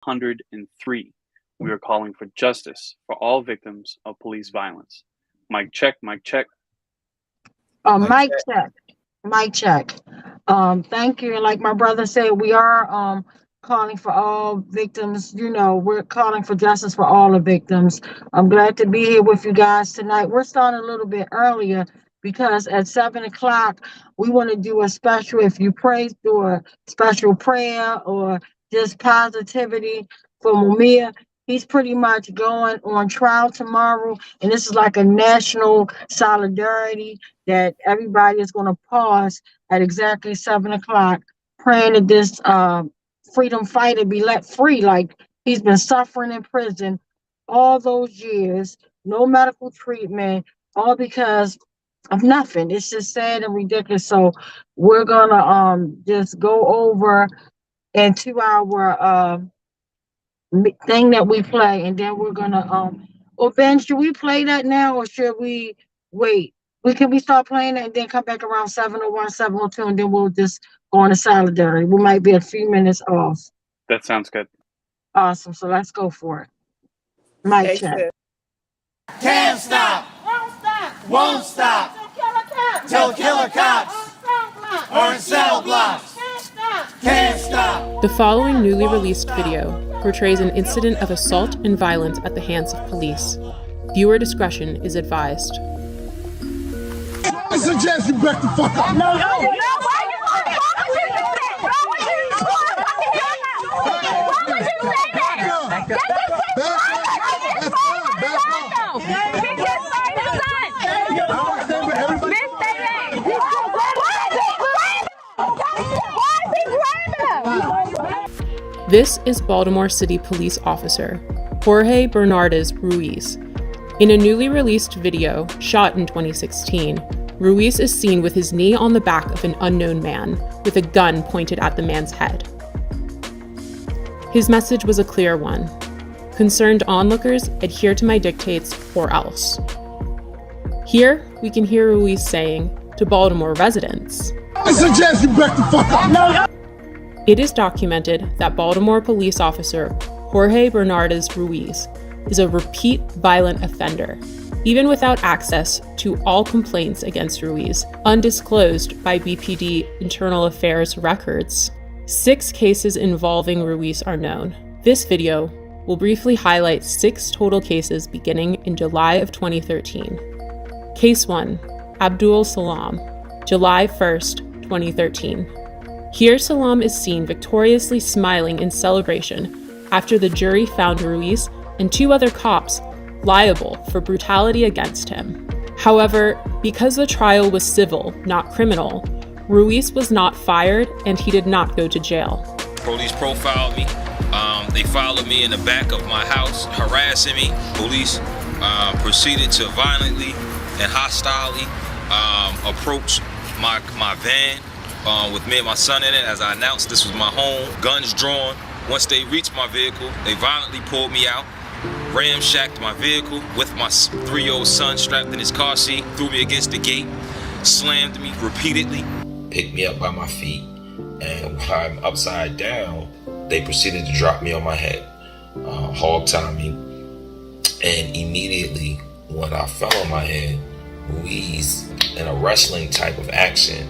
103. We are calling for justice for all victims of police violence. Mic check, mic check. Mic check. Mic check. Thank you. And like my brother said, we are calling for all victims. We're calling for justice for all the victims. I'm glad to be here with you guys tonight. We're starting a little bit earlier because at 7 o'clock we want to do a special. If you pray, do a special prayer or just positivity for Mumia. He's pretty much going on trial tomorrow, and this is like a national solidarity that everybody is going to pause at exactly 7 o'clock, praying that this freedom fighter be let free. Like, he's been suffering in prison all those years, no medical treatment, all because of nothing. It's just sad and ridiculous. So we're gonna just go over into our thing that we play, and then we're gonna Ben, should we play that now or should we wait? We start playing it and then come back around 7:01, 7:02, and then we'll just go on to solidarity. We might be a few minutes off. That sounds good. Awesome. So let's go for it. Mic check. Can't stop. Won't stop. Till killer cops are in cell blocks. Can't stop. The following newly released video portrays an incident of assault and violence at the hands of police. Viewer discretion is advised. I suggest you back the fuck up. No, why you This is Baltimore City Police Officer Jorge Bernardez Ruiz. In a newly released video shot in 2016, Ruiz is seen with his knee on the back of an unknown man with a gun pointed at the man's head. His message was a clear one. Concerned onlookers, adhere to my dictates or else. Here, we can hear Ruiz saying to Baltimore residents, I suggest you back the fuck up. No. It is documented that Baltimore police officer Jorge Bernardez Ruiz is a repeat violent offender, even without access to all complaints against Ruiz, undisclosed by BPD Internal Affairs records. 6 cases involving Ruiz are known. This video will briefly highlight 6 total cases beginning in July of 2013. Case 1, Abdul Salam, July 1st, 2013. Here Salam is seen victoriously smiling in celebration after the jury found Ruiz and 2 other cops liable for brutality against him. However, because the trial was civil, not criminal, Ruiz was not fired and he did not go to jail. Police profiled me. They followed me in the back of my house, harassing me. Police proceeded to violently and hostilely approach my van with me and my son in it. As I announced, this was my home, guns drawn. Once they reached my vehicle, they violently pulled me out, ramshacked my vehicle with my 3-year-old son strapped in his car seat, threw me against the gate, slammed me repeatedly. Picked me up by my feet, and while I'm upside down, they proceeded to drop me on my head, hog-tie me, and immediately when I fell on my head, Ruiz, in a wrestling type of action,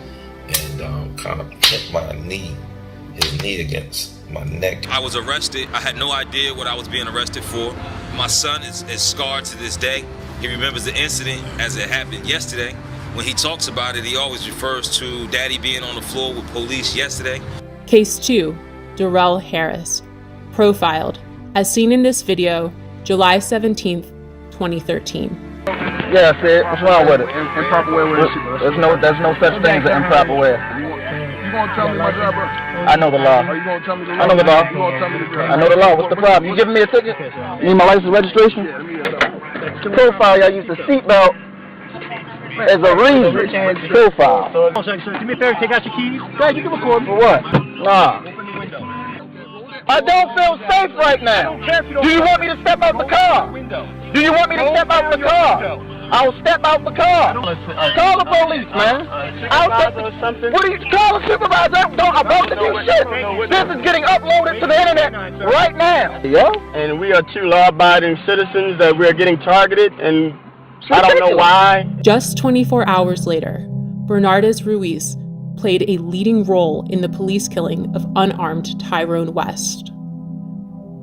and kind of hit his knee against my neck. I was arrested. I had no idea what I was being arrested for. My son is scarred to this day. He remembers the incident as it happened yesterday. When he talks about it, he always refers to Daddy being on the floor with police yesterday. Case 2, Darrell Harris, profiled, as seen in this video, July 17th, 2013. Yeah, Sid, what's wrong with it? Improper way with it. There's no such thing as an improper way. You gonna tell me my job, bro? I know the law. Are you gonna tell me the law? I know the law. You gonna tell me the law? I know the law. What's the problem? You giving me a ticket? You need my license registration? Yeah, let me get it up. Profile, y'all use the seatbelt as a reason. Profile. So do me a favor, take out your keys. Dad, you can record me. For what? Nah. I don't feel safe right now. Do you want me to step out the car? Do you want me to step out the car? I'll step out the car. Call the police, man. What do you call a supervisor? I'm about to do shit. This is getting uploaded to the internet right now. Yeah? And we are two law-abiding citizens that we're getting targeted, and I don't know why. Just 24 hours later, Bernardez Ruiz played a leading role in the police killing of unarmed Tyrone West.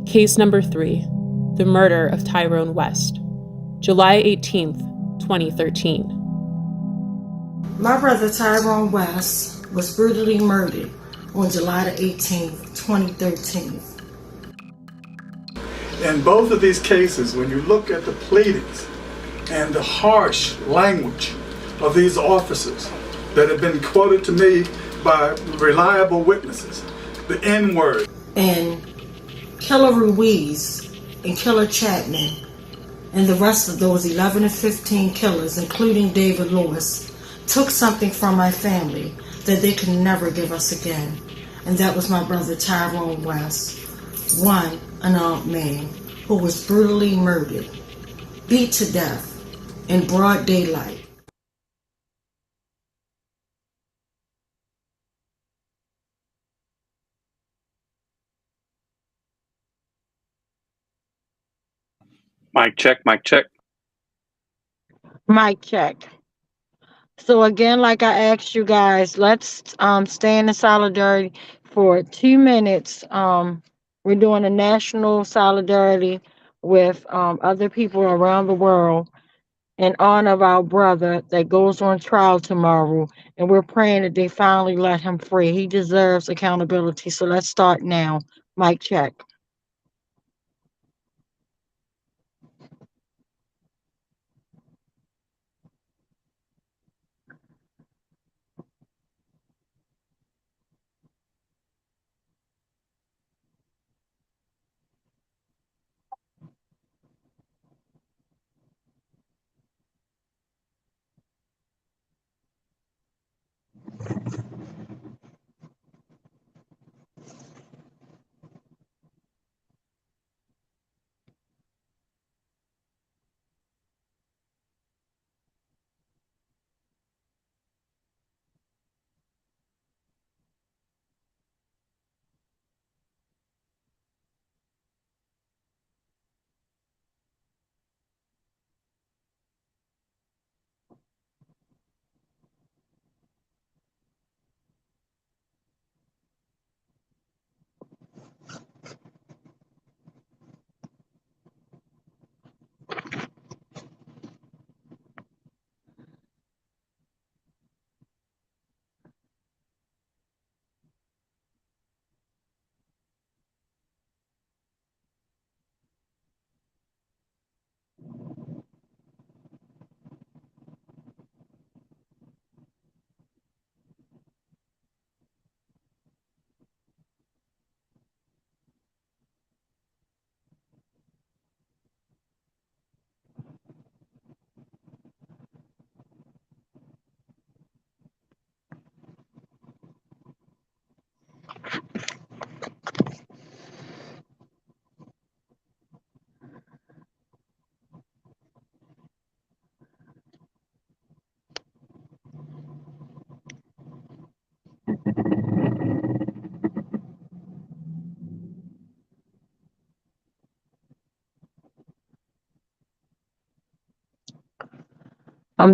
Case number 3, the murder of Tyrone West, July 18th, 2013. My brother Tyrone West was brutally murdered on July the 18th, 2013. In both of these cases, when you look at the pleadings and the harsh language of these officers that have been quoted to me by reliable witnesses, the N-word. And Killer Ruiz and Killer Chapman and the rest of those 11 to 15 killers, including David Lewis, took something from my family that they could never give us again. And that was my brother Tyrone West, one unarmed man who was brutally murdered, beat to death in broad daylight. Mic check, mic check. Mic check. So again, like I asked you guys, let's stand in solidarity for 2 minutes. We're doing a national solidarity with other people around the world in honor of our brother that goes on trial tomorrow, and we're praying that they finally let him free. He deserves accountability. So let's start now. Mic check.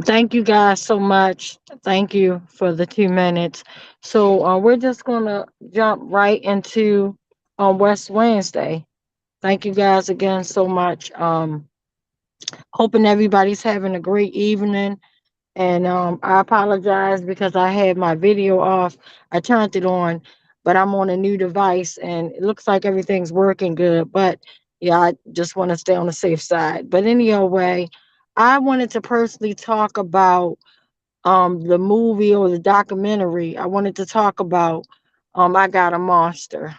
Thank you guys so much. Thank you for the 2 minutes. So we're just gonna jump right into West Wednesday. Thank you guys again so much. Hoping everybody's having a great evening. And I apologize because I had my video off. I turned it on, but I'm on a new device and it looks like everything's working good. But yeah, I just want to stay on the safe side. But anyway, I wanted to personally talk about the movie or the documentary. I wanted to talk about I Got a Monster.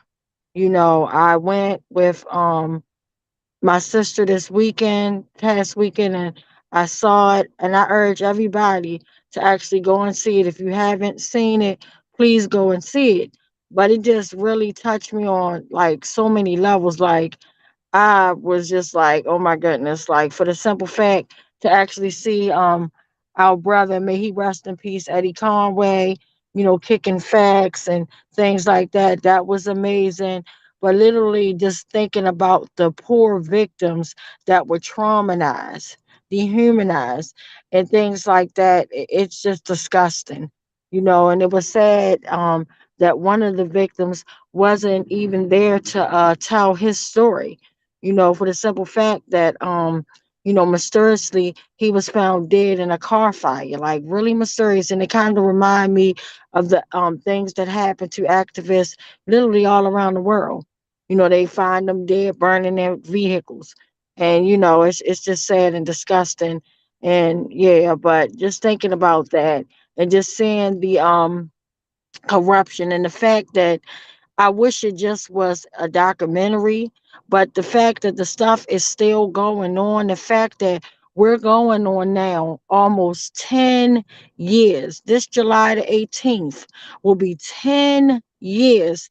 You know, I went with my sister this past weekend, and I saw it, and I urge everybody to actually go and see it. If you haven't seen it, please go and see it. But it just really touched me on like so many levels. Like I was just like, oh my goodness, like for the simple fact to actually see our brother, may he rest in peace, Eddie Conway, kicking facts and things like that. That was amazing. But literally just thinking about the poor victims that were traumatized, dehumanized, and things like that, it's just disgusting. And it was sad that one of the victims wasn't even there to tell his story, for the simple fact that mysteriously he was found dead in a car fire, like really mysterious. And it kind of remind me of the things that happen to activists literally all around the world. They find them dead, burning their vehicles. And it's just sad and disgusting. And yeah, but just thinking about that and just seeing the corruption and the fact that I wish it just was a documentary, but the fact that the stuff is still going on, the fact that we're going on now almost 10 years. This July the 18th will be 10 years.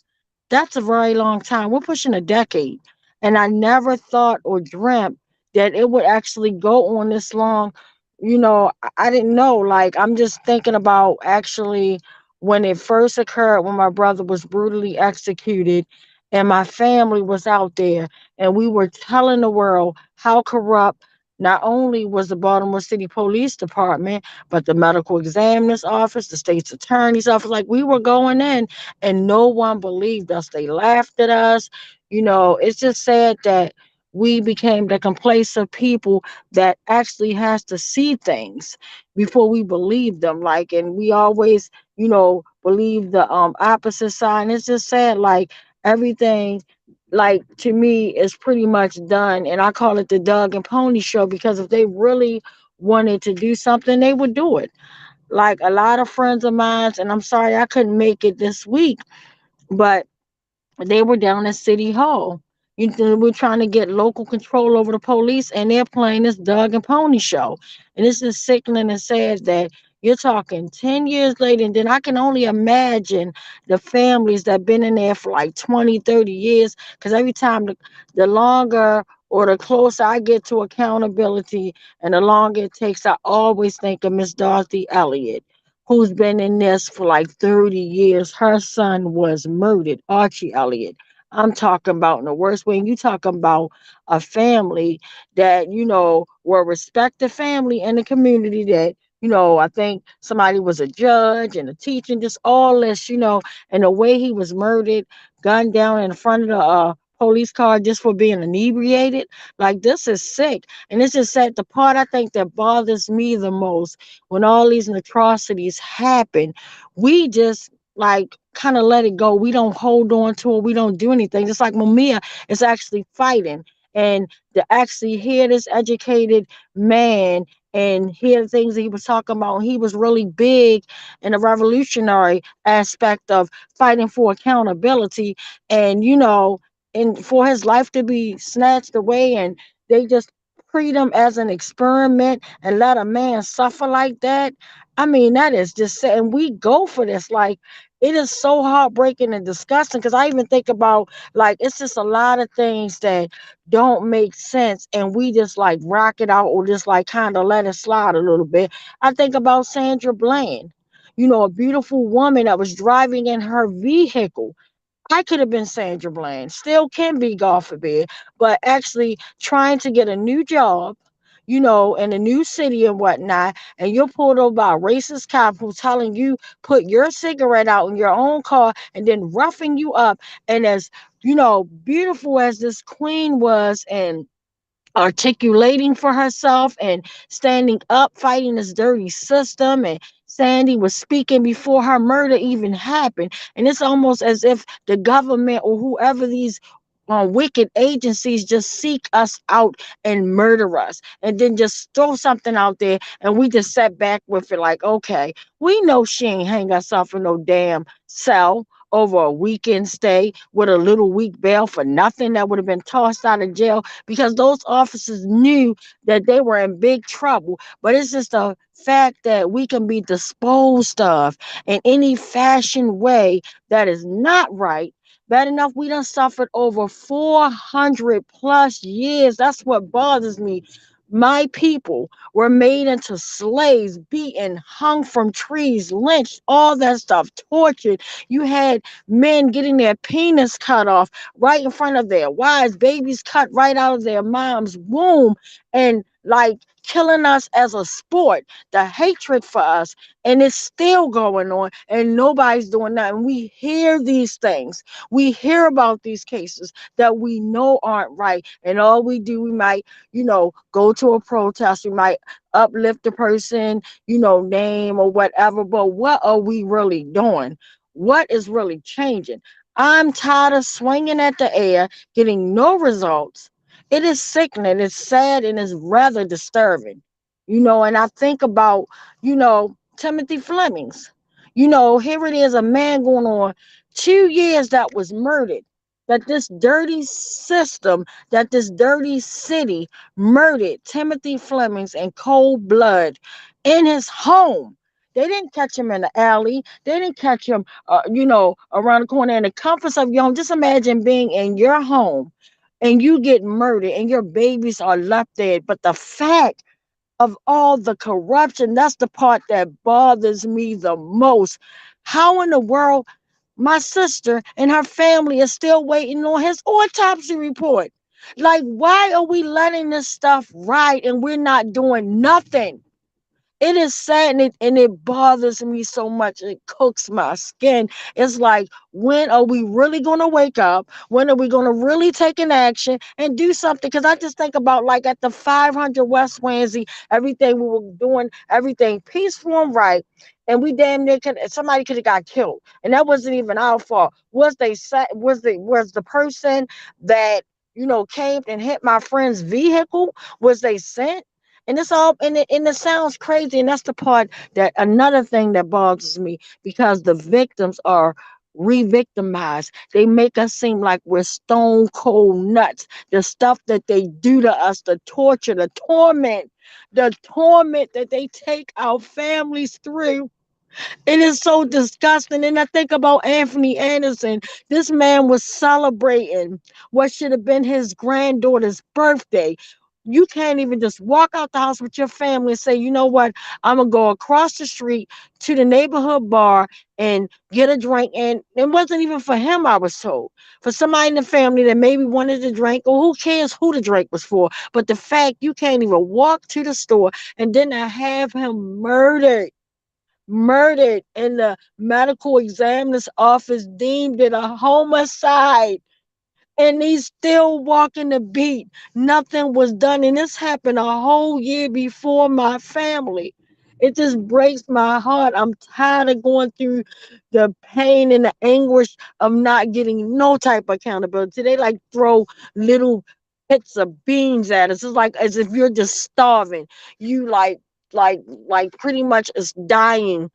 That's a very long time. We're pushing a decade. And I never thought or dreamt that it would actually go on this long. I didn't know. Like, I'm just thinking about actually when it first occurred, when my brother was brutally executed and my family was out there and we were telling the world how corrupt not only was the Baltimore City Police Department, but the medical examiner's office, the state's attorney's office. Like, we were going in and no one believed us. They laughed at us. It's just sad that we became the complacent people that actually has to see things before we believe them. Like, and we always believe the opposite side. And it's just sad, like everything, like to me, is pretty much done. And I call it the Doug and Pony show because if they really wanted to do something, they would do it. Like a lot of friends of mine, and I'm sorry I couldn't make it this week, but they were down at City Hall. We're trying to get local control over the police, and they're playing this Doug and Pony show. And it's just sickening and sad that you're talking 10 years later, and then I can only imagine the families that been in there for like 20, 30 years. Because every time the longer or the closer I get to accountability and the longer it takes, I always think of Miss Dorothy Elliott, who's been in this for like 30 years. Her son was murdered, Archie Elliott. I'm talking about in the worst way. And you talking about a family that, were a respected family in the community that, I think somebody was a judge and a teacher, and just all this, and the way he was murdered, gunned down in front of the police car just for being inebriated. Like, this is sick. And it's just sad. The part I think that bothers me the most when all these atrocities happen, we just like kind of let it go. We don't hold on to it. We don't do anything. Just like Mumia is actually fighting. And to actually hear this educated man and hear the things that he was talking about, he was really big in the revolutionary aspect of fighting for accountability. And, and for his life to be snatched away and they just treat him as an experiment and let a man suffer like that. I mean, that is just sad. And we go for this. Like, it is so heartbreaking and disgusting because I even think about, like, it's just a lot of things that don't make sense. And we just like rock it out or just like kind of let it slide a little bit. I think about Sandra Bland, a beautiful woman that was driving in her vehicle. I could have been Sandra Bland, still can be, God forbid, but actually trying to get a new job, in a new city and whatnot, and you're pulled over by a racist cop who's telling you put your cigarette out in your own car and then roughing you up. And as beautiful as this queen was and articulating for herself and standing up, fighting this dirty system. And Sandy was speaking before her murder even happened. And it's almost as if the government or whoever these wicked agencies just seek us out and murder us and then just throw something out there and we just sat back with it like, okay, we know she ain't hang herself in no damn cell over a weekend stay with a little weak bail for nothing, that would have been tossed out of jail because those officers knew that they were in big trouble. But it's just a fact that we can be disposed of in any fashion way that is not right. Bad enough, we done suffered over 400 plus years. That's what bothers me. My people were made into slaves, beaten, hung from trees, lynched, all that stuff, tortured. You had men getting their penis cut off right in front of their wives, babies cut right out of their mom's womb, and like killing us as a sport, the hatred for us. And it's still going on, and nobody's doing nothing. We hear these things, we hear about these cases that we know aren't right, and all we do, we might, go to a protest, we might uplift the person, name or whatever, but what are we really doing? What is really changing? I'm tired of swinging at the air, getting no results. It is sickening, it's sad, and it's rather disturbing. And I think about, Timothy Flemings. Here it is, a man going on 2 years that was murdered. That this dirty system, that this dirty city murdered Timothy Flemings in cold blood in his home. They didn't catch him in the alley. They didn't catch him, around the corner in the comforts of your home. Just imagine being in your home and you get murdered and your babies are left there. But the fact of all the corruption, that's the part that bothers me the most. How in the world my sister and her family is still waiting on his autopsy report? Like, why are we letting this stuff ride and we're not doing nothing? It is sad, and it bothers me so much. It cooks my skin. It's like, when are we really going to wake up? When are we going to really take an action and do something? Because I just think about, like, at the 500 West Swansea, everything we were doing, everything peaceful and right. And we damn near somebody could have got killed. And that wasn't even our fault. Was the person that, came and hit my friend's vehicle? Was they sent? And it's all, and it sounds crazy. And that's the part, that another thing that bothers me, because the victims are re-victimized. They make us seem like we're stone cold nuts. The stuff that they do to us, the torture, the torment that they take our families through. It is so disgusting. And I think about Anthony Anderson. This man was celebrating what should have been his granddaughter's birthday. You can't even just walk out the house with your family and say, you know what, I'm going to go across the street to the neighborhood bar and get a drink. And it wasn't even for him, I was told. For somebody in the family that maybe wanted to drink, or who cares who the drink was for. But the fact you can't even walk to the store, and then I have him murdered, and the medical examiner's office deemed it a homicide, and he's still walking the beat. Nothing was done, and this happened a whole year before my family. It just breaks my heart. I'm tired of going through the pain and the anguish of not getting no type of accountability. They like throw little bits of beans at us. It's like as if you're just starving. You like pretty much is dying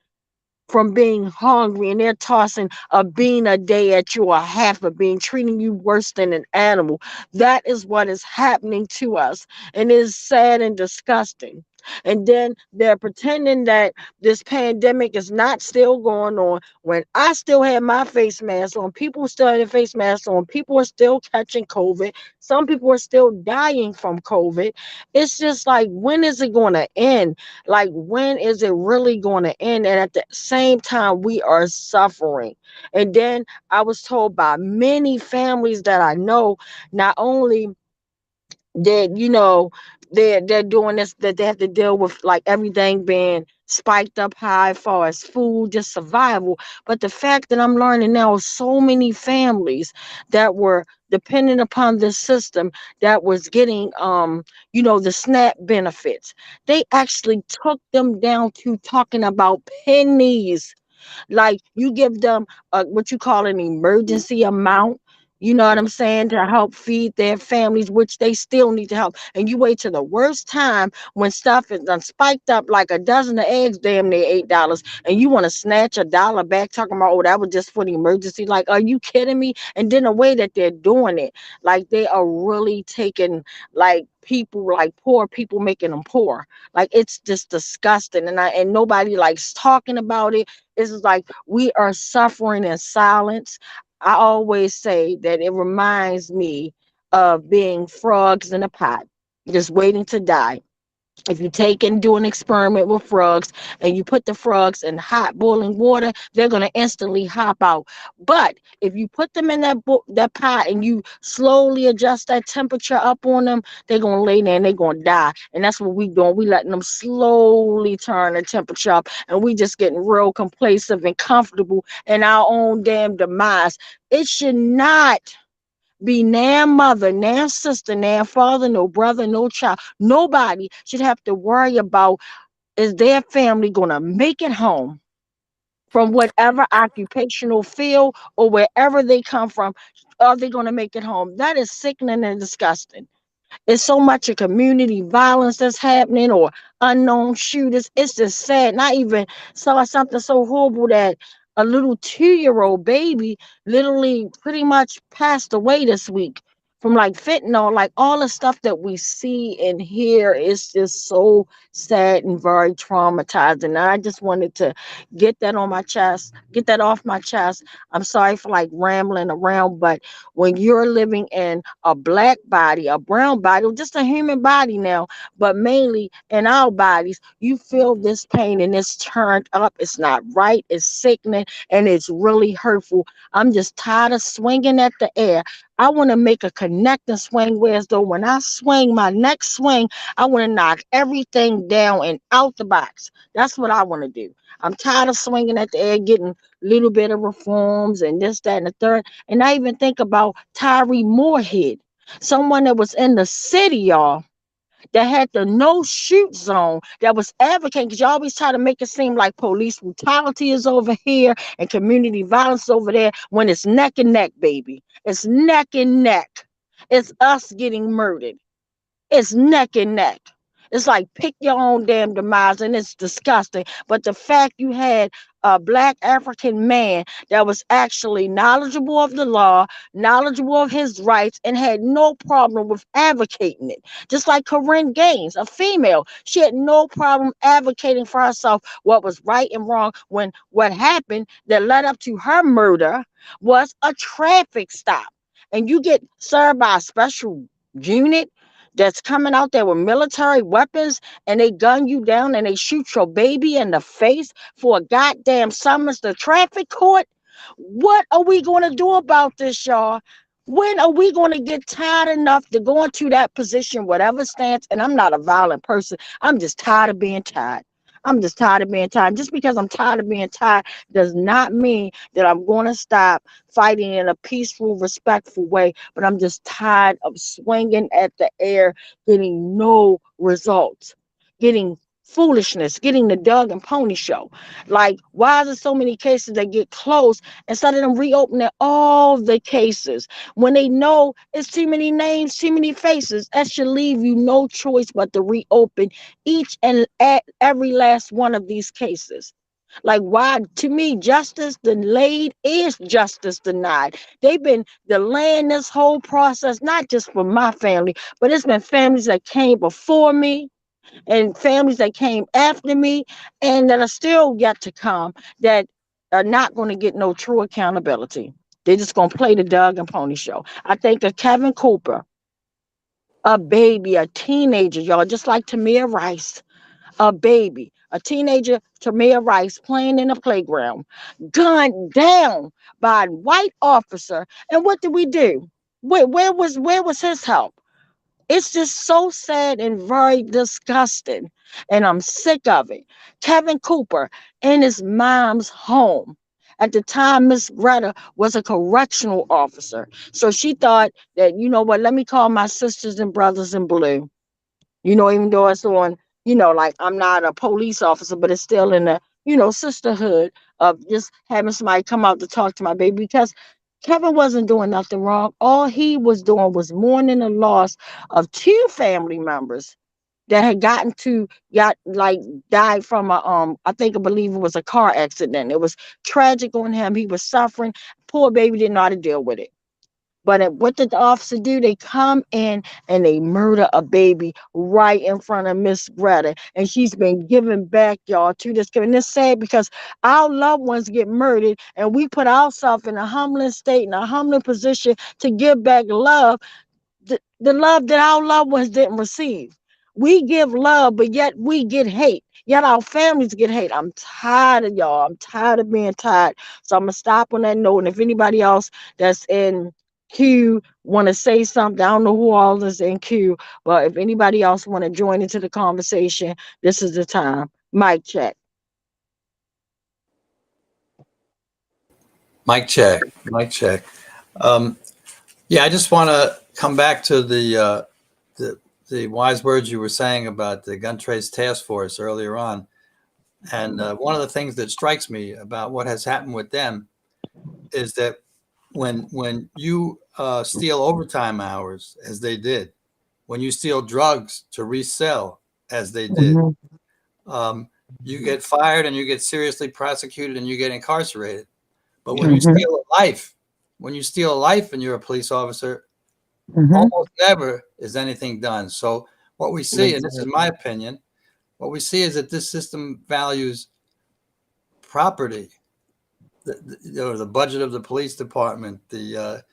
from being hungry, and they're tossing a bean a day at you, or half a bean, treating you worse than an animal. That is what is happening to us, and it is sad and disgusting. And then they're pretending that this pandemic is not still going on, when I still have my face mask on, people still have their face masks on, people are still catching COVID, some people are still dying from COVID. It's just like, when is it going to end? Like, when is it really going to end? And at the same time, we are suffering. And then I was told by many families that I know, not only that, they're doing this, that they have to deal with like everything being spiked up high as far as food, just survival. But the fact that I'm learning now, so many families that were dependent upon this system, that was getting the SNAP benefits, they actually took them down to talking about pennies. Like, you give them what you call an emergency amount, you know what I'm saying, to help feed their families, which they still need to help. And you wait till the worst time, when stuff is done spiked up, like a dozen of eggs damn near $8, and you want to snatch $1 back, talking about, oh, that was just for the emergency. Like, are you kidding me? And then the way that they're doing it, like, they are really taking, like, people, like poor people, making them poor. Like, it's just disgusting, and nobody likes talking about it. It's like we are suffering in silence. I always say that it reminds me of being frogs in a pot, just waiting to die. If you take and do an experiment with frogs and you put the frogs in hot boiling water, they're going to instantly hop out. But if you put them in that pot and you slowly adjust that temperature up on them, they're going to lay there and they're going to die. And that's what we doing. We letting them slowly turn the temperature up, and we just getting real complacent and comfortable in our own damn demise. It should not be nan mother, nan sister, nan father, no brother, no child. Nobody should have to worry about, is their family going to make it home from whatever occupational field or wherever they come from. Are they going to make it home? That is sickening and disgusting. It's so much of community violence that's happening, or unknown shooters. It's just sad. And I even saw something so horrible that a little 2-year-old baby literally pretty much passed away this week from like fentanyl. Like, all the stuff that we see and hear is just so sad and very traumatizing. And I just wanted to get that on my chest, get that off my chest. I'm sorry for like rambling around, but when you're living in a black body, a brown body, or just a human body now, but mainly in our bodies, you feel this pain and it's turned up. It's not right. It's sickening and it's really hurtful. I'm just tired of swinging at the air. I want to make a connecting swing, whereas though when I swing my next swing, I want to knock everything down and out the box. That's what I want to do. I'm tired of swinging at the air, getting little bit of reforms and this, that, and the third. And I even think about Tyree Moorhead, someone that was in the city, y'all, that had the no shoot zone, that was advocating, because you always try to make it seem like police brutality is over here and community violence over there, when it's neck and neck, baby. It's neck and neck. It's us getting murdered. It's neck and neck. It's like pick your own damn demise, and it's disgusting. But the fact you had a black African man that was actually knowledgeable of the law, knowledgeable of his rights, and had no problem with advocating it. Just like Corinne Gaines, a female, she had no problem advocating for herself what was right and wrong, when what happened that led up to her murder was a traffic stop. And you get served by a special unit that's coming out there with military weapons, and they gun you down and they shoot your baby in the face for a goddamn summons to traffic court. What are we going to do about this, y'all? When are we going to get tired enough to go into that position, whatever stance? And I'm not a violent person. I'm just tired of being tired. I'm just tired of being tired. Just because I'm tired of being tired does not mean that I'm going to stop fighting in a peaceful, respectful way. But I'm just tired of swinging at the air, getting no results, getting foolishness, getting the Doug and Pony show. Like, why is there so many cases that get closed instead of them reopening all the cases when they know it's too many names, too many faces? That should leave you no choice but to reopen each and every last one of these cases. Like, why? To me, justice delayed is justice denied. They've been delaying this whole process, not just for my family, but it's been families that came before me and families that came after me and that are still yet to come, that are not going to get no true accountability. They're just going to play the Doug and Pony show. I think of Kevin Cooper, a baby, a teenager, y'all, just like Tamir Rice, a baby, a teenager, Tamir Rice, playing in a playground, gunned down by a white officer. And what did we do? Where was his help? It's just so sad and very disgusting. And I'm sick of it. Kevin Cooper in his mom's home. At the time, Miss Greta was a correctional officer. So she thought that, you know what, let me call my sisters and brothers in blue. You know, even though it's on, you know, like I'm not a police officer, but it's still in the, you know, sisterhood of just having somebody come out to talk to my baby, because Kevin wasn't doing nothing wrong. All he was doing was mourning the loss of 2 family members that had died from I believe it was a car accident. It was tragic on him. He was suffering. Poor baby didn't know how to deal with it. But what did the officer do? They come in and they murder a baby right in front of Miss Greta. And she's been given back, y'all, to this. And it's sad because our loved ones get murdered and we put ourselves in a humbling state, in a humbling position to give back love, the love that our loved ones didn't receive. We give love, but yet we get hate. Yet our families get hate. I'm tired of y'all. I'm tired of being tired. So I'm gonna stop on that note. And if anybody else that's in queue want to say something, I don't know who all is in queue, but if anybody else want to join into the conversation, this is the time. Mic check. Mic check. Mic check. Yeah, I just want to come back to the wise words you were saying about the gun trace task force earlier on. And one of the things that strikes me about what has happened with them is that when you steal overtime hours, as they did, when you steal drugs to resell, as they did, you get fired and you get seriously prosecuted and you get incarcerated. But when you steal a life, and you're a police officer, almost never is anything done. So what we see, and this is my opinion, what we see is that this system values property, the budget of the police department, the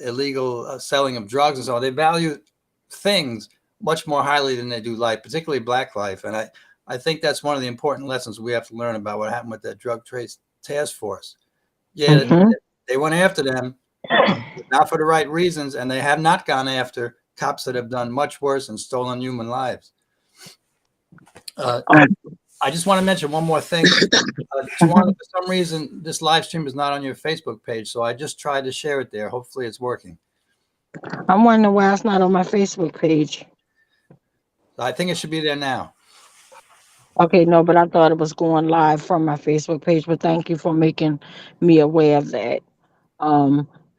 illegal selling of drugs and so on. They value things much more highly than they do life, particularly black life. And I think that's one of the important lessons we have to learn about what happened with that drug trace task force. Yeah, they went after them, not for the right reasons, and they have not gone after cops that have done much worse and stolen human lives. I just want to mention one more thing. For some reason, this live stream is not on your Facebook page, so I just tried to share it there. Hopefully it's working. I'm wondering why it's not on my Facebook page. I think it should be there now. Okay, no, but I thought it was going live from my Facebook page, but thank you for making me aware of that.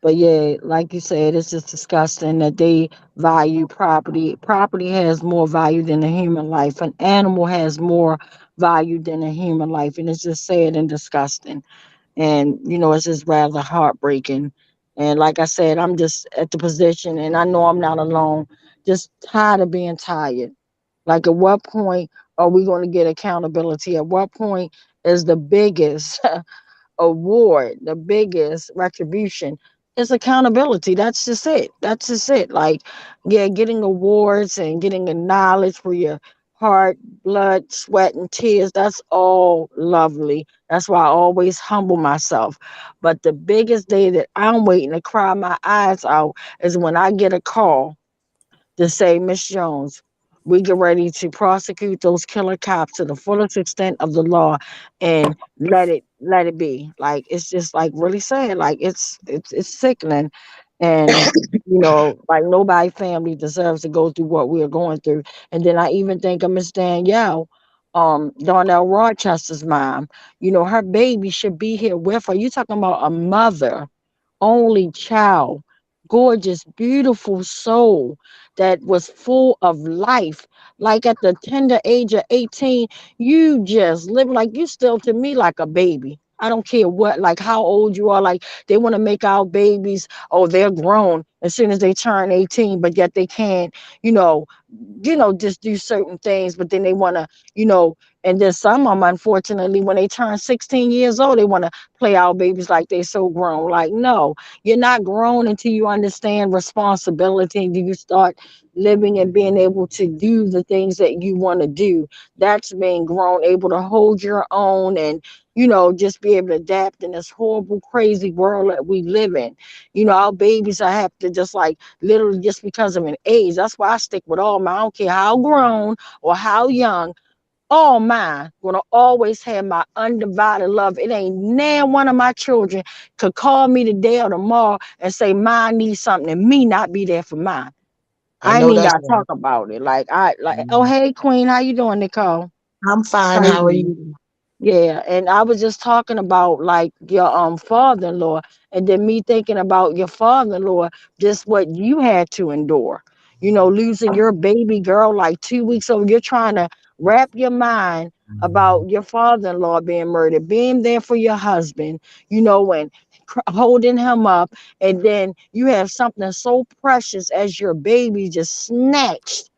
But yeah, like you said, it's just disgusting that they value property. Property has more value than a human life. An animal has more value than a human life. And it's just sad and disgusting. And, it's just rather heartbreaking. And like I said, I'm just at the position, and I know I'm not alone, just tired of being tired. Like, at what point are we going to get accountability? At what point is the biggest award, the biggest retribution is accountability? That's just it. That's just it. Like, yeah, getting awards and getting acknowledged for your heart, blood, sweat, and tears, that's all lovely. That's why I always humble myself. But the biggest day that I'm waiting to cry my eyes out is when I get a call to say, Miss Jones, we get ready to prosecute those killer cops to the fullest extent of the law and let it be. Like, it's just like really sad. Like, it's sickening. And like, nobody family deserves to go through what we are going through. And then I even think of Miss Danielle, Darnell Rochester's mom. Her baby should be here with her. You talking about a mother, only child, gorgeous, beautiful soul that was full of life. Like, at the tender age of 18, you just live like you still to me like a baby. I don't care what, like, how old you are. Like, they want to make our babies, oh, they're grown as soon as they turn 18, but yet they can't, just do certain things. But then they want to, and then some of them, unfortunately, when they turn 16 years old, they want to play our babies like they so grown. Like, no, you're not grown until you understand responsibility. Do you start living and being able to do the things that you want to do? That's being grown, able to hold your own, and just be able to adapt in this horrible, crazy world that we live in. Our babies, I have to just, like, literally, just because of an age. That's why I stick with all my, I don't care how grown or how young, all mine gonna always have my undivided love. It ain't now one of my children could call me today or tomorrow and say mine needs something and me not be there for mine. I ain't even gotta talk about it. Like, oh, hey Queen, how you doing, Nicole? I'm fine. How are you? Yeah, and I was just talking about, like, your father-in-law, and then me thinking about your father-in-law, just what you had to endure. Losing your baby girl like 2 weeks old. You're trying to wrap your mind about your father-in-law being murdered, being there for your husband, and holding him up, and then you have something so precious as your baby just snatched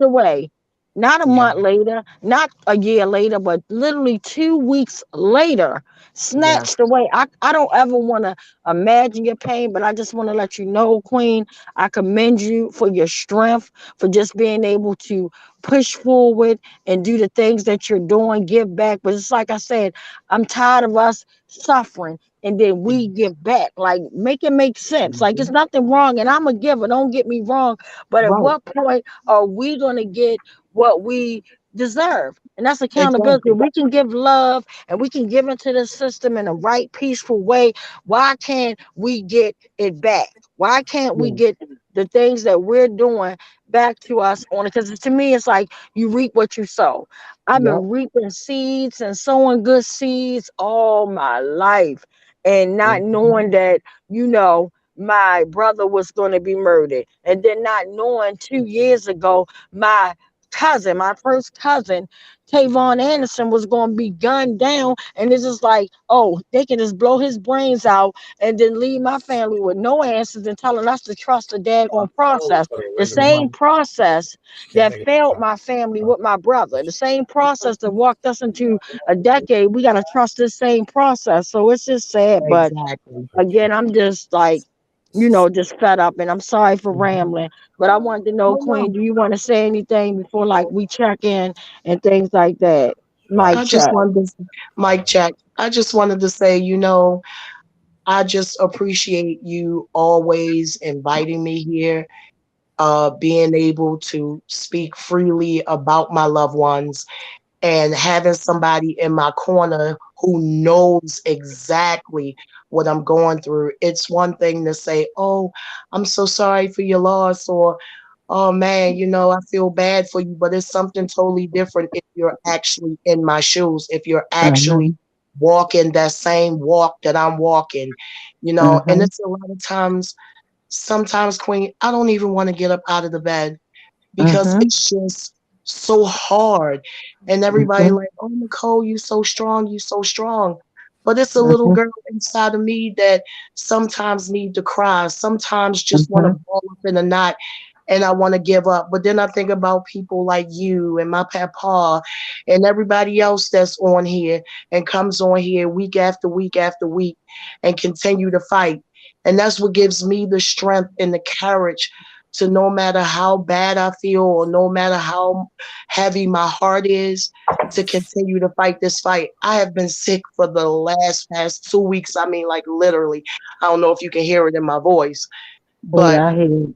away. not a month later, not a year later, but literally 2 weeks later, snatched away. I don't ever want to imagine your pain, but I just want to let you know, Queen, I commend you for your strength, for just being able to push forward and do the things that you're doing, give back. But it's like I said, I'm tired of us suffering and then we give back. Like, make it make sense. Like, it's nothing wrong, and I'm a giver, don't get me wrong, but at what point are we going to get what we deserve? And that's accountability. We can give love and we can give into the system in a right, peaceful way. Why can't we get it back? Why can't we get the things that we're doing back to us on it? Because to me, it's like you reap what you sow. I've been reaping seeds and sowing good seeds all my life, and not knowing that, my brother was going to be murdered. And then not knowing 2 years ago, my first cousin, Tavon Anderson, was going to be gunned down. And it's just like, oh, they can just blow his brains out and then leave my family with no answers and telling us to trust the daggone process. The same process that failed my family with my brother, the same process that walked us into a decade, we got to trust this same process. So it's just sad. But again, I'm just like, just fed up, and I'm sorry for rambling, but I wanted to know, Queen, do you want to say anything before like we check in and things like that? Mike I just check. wanted to, Mike check. I just wanted to say, I just appreciate you always inviting me here, being able to speak freely about my loved ones and having somebody in my corner who knows exactly what I'm going through. It's one thing to say, oh, I'm so sorry for your loss, or oh man, I feel bad for you, but it's something totally different if you're actually in my shoes, if you're actually walking that same walk that I'm walking, and it's a lot of times, sometimes, Queen, I don't even want to get up out of the bed because it's just so hard. And everybody like, oh, Nicole, you so strong, you so strong. But it's a little girl inside of me that sometimes need to cry, sometimes just want to ball up in a knot, and I want to give up. But then I think about people like you and my papa and everybody else that's on here and comes on here week after week after week and continue to fight. And that's what gives me the strength and the courage to, no matter how bad I feel or no matter how heavy my heart is, to continue to fight this fight. I have been sick for the past 2 weeks. I mean, like literally, I don't know if you can hear it in my voice, but I hear you.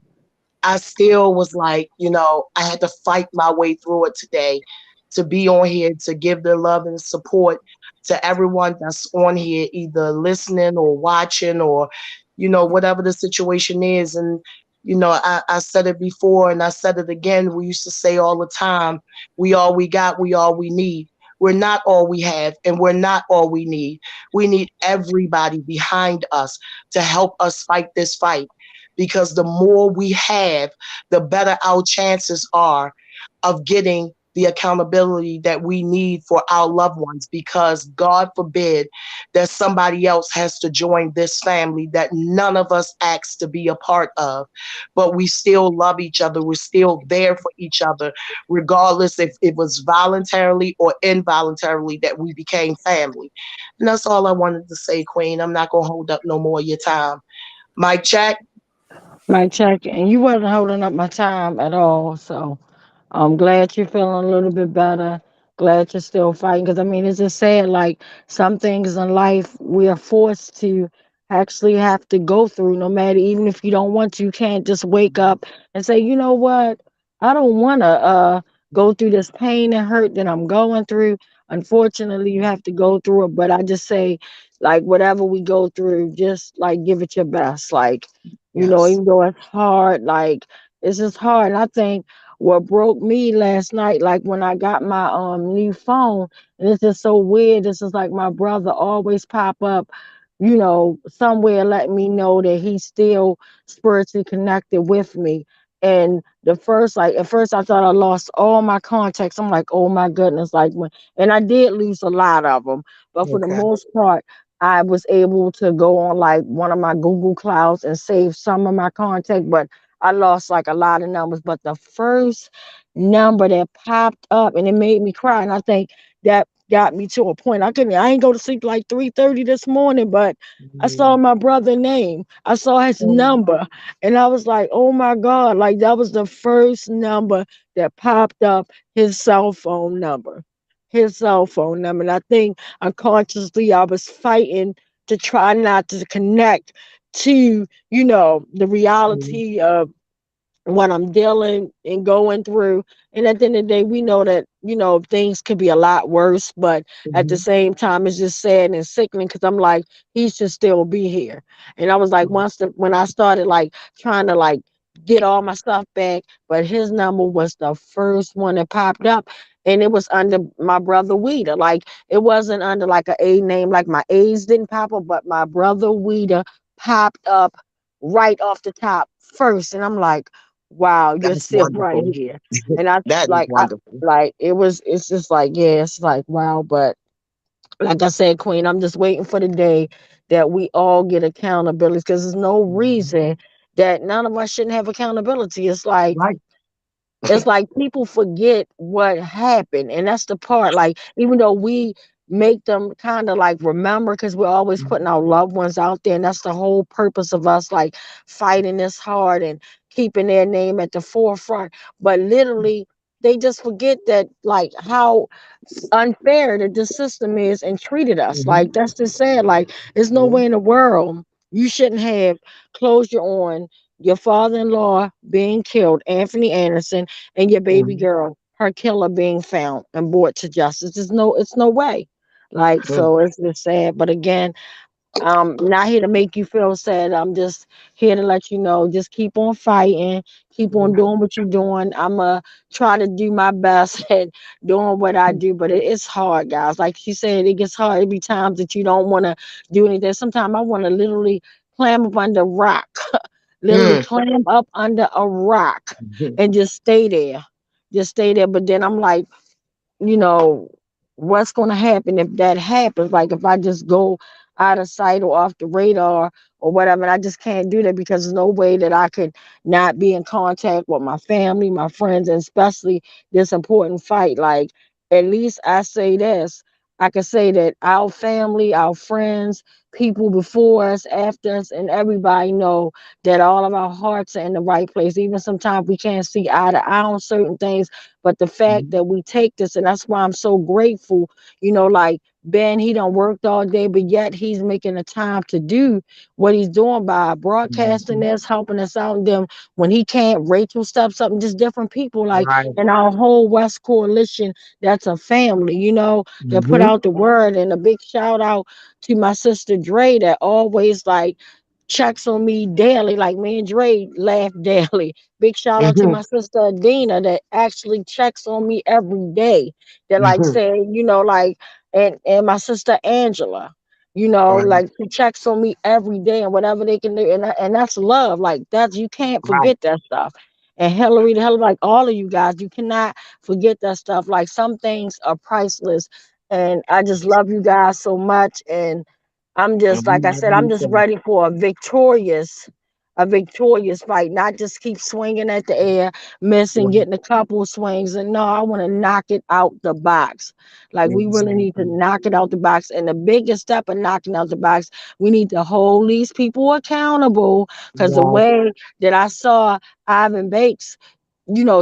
I still was like, I had to fight my way through it today to be on here, to give the love and support to everyone that's on here, either listening or watching or, whatever the situation is. And, I said it before and I said it again. We used to say all the time, we all we got, we all we need. We're not all we have, and we're not all we need. We need everybody behind us to help us fight this fight, because the more we have, the better our chances are of getting the accountability that we need for our loved ones, because God forbid that somebody else has to join this family that none of us asked to be a part of, but we still love each other. We're still there for each other, regardless if it was voluntarily or involuntarily that we became family. And that's all I wanted to say, Queen. I'm not going to hold up no more of your time. Mike check. Mike check. And you wasn't holding up my time at all. So I'm glad you're feeling a little bit better. Glad you're still fighting. Because, I mean, it's just sad. Like, some things in life we are forced to actually have to go through, no matter, even if you don't want to. You can't just wake up and say, you know what? I don't want to go through this pain and hurt that I'm going through. Unfortunately, you have to go through it. But I just say, like, whatever we go through, just like give it your best. Like, even though it's hard, like, it's just hard. And I think what broke me last night, like when I got my new phone, and it's just so weird. This is like my brother always pop up, somewhere letting me know that he's still spiritually connected with me. And at first I thought I lost all my contacts. I'm like, oh my goodness, and I did lose a lot of them, but for the most part, I was able to go on like one of my Google Clouds and save some of my contact, but I lost like a lot of numbers, but the first number that popped up and it made me cry. And I think that got me to a point. I ain't go to sleep like 3:30 this morning, but I saw my brother's name. I saw his number and I was like, oh my God, like that was the first number that popped up, his cell phone number. His cell phone number. And I think unconsciously I was fighting to try not to connect to, the reality of what I'm dealing and going through. And at the end of the day, we know that, things could be a lot worse, but at the same time, it's just sad and sickening because I'm like, he should still be here. And I was like, when I started like trying to like get all my stuff back, but his number was the first one that popped up. And it was under my brother Weeder. Like it wasn't under like a name, like my A's didn't pop up, but my brother Weeder popped up right off the top first. And I'm like, wow, you're That's still right wonderful. here. And I That is like wonderful. it's just like, yeah, it's like wow. But like I said, Queen, I'm just waiting for the day that we all get accountability because there's no reason that none of us shouldn't have accountability. Right. It's like people forget what happened. And that's the part. Like, even though we make them kind of like remember, because we're always putting our loved ones out there. And that's the whole purpose of us like fighting this hard and keeping their name at the forefront. But literally, they just forget that like how unfair that this system is and treated us. Like that's just sad. Like there's no way in the world you shouldn't have closure on your father-in-law being killed, Anthony Anderson, and your baby girl, her killer being found and brought to justice. It's no way. Like so it's just sad. But again, not here to make you feel sad. I'm just here to let you know, just keep on fighting, keep on doing what you're doing. I'ma try to do my best at doing what I do, but it's hard, guys. Like she said, it gets hard every time that you don't want to do anything. Sometimes I want to literally climb up under a rock, literally climb up under a rock and just stay there. Just stay there. But then I'm like, you know, what's going to happen if that happens? Like if I just go out of sight or off the radar or whatever, and I just can't do that because there's no way that I could not be in contact with my family, my friends, and especially this important fight. Like at least I say this. I can say that our family, our friends, people before us, after us, and everybody know that all of our hearts are in the right place. Even sometimes we can't see eye to eye on certain things, but the fact that we take this, and that's why I'm so grateful, like Ben, he done worked all day, but yet he's making the time to do what he's doing by broadcasting this, helping us out. And then when he can't, Rachel steps up and just different people like in our whole West Coalition, that's a family, that put out the word. And a big shout out to my sister Dre that always like checks on me daily. Like me and Dre laugh daily. Big shout out to my sister Adina that actually checks on me every day. That like say, like and my sister Angela, like she checks on me every day and whatever they can do. And that's love. Like that's you can't forget that stuff. And Hillary, like all of you guys, you cannot forget that stuff. Like some things are priceless. And I just love you guys so much. And I'm just like I said, I'm just ready for a victorious fight, not just keep swinging at the air, missing, getting a couple of swings. And no, I want to knock it out the box. Like we really need to knock it out the box. And the biggest step of knocking out the box, we need to hold these people accountable. Because the way that I saw Ivan Bakes,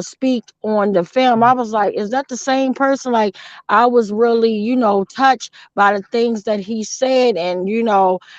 speak on the film, I was like, is that the same person? Like I was really, touched by the things that he said and,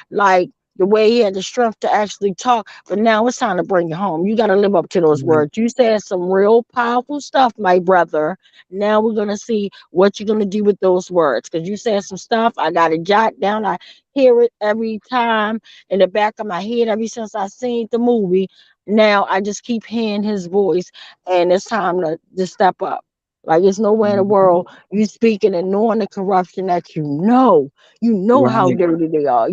like the way he had the strength to actually talk. But now it's time to bring it home. You got to live up to those words. You said some real powerful stuff, my brother. Now we're going to see what you're going to do with those words. Because you said some stuff, I got to jot down. I hear it every time in the back of my head ever since I seen the movie. Now I just keep hearing his voice, and it's time to step up. Like there's nowhere in the world you speaking and knowing the corruption that you know how dirty they are,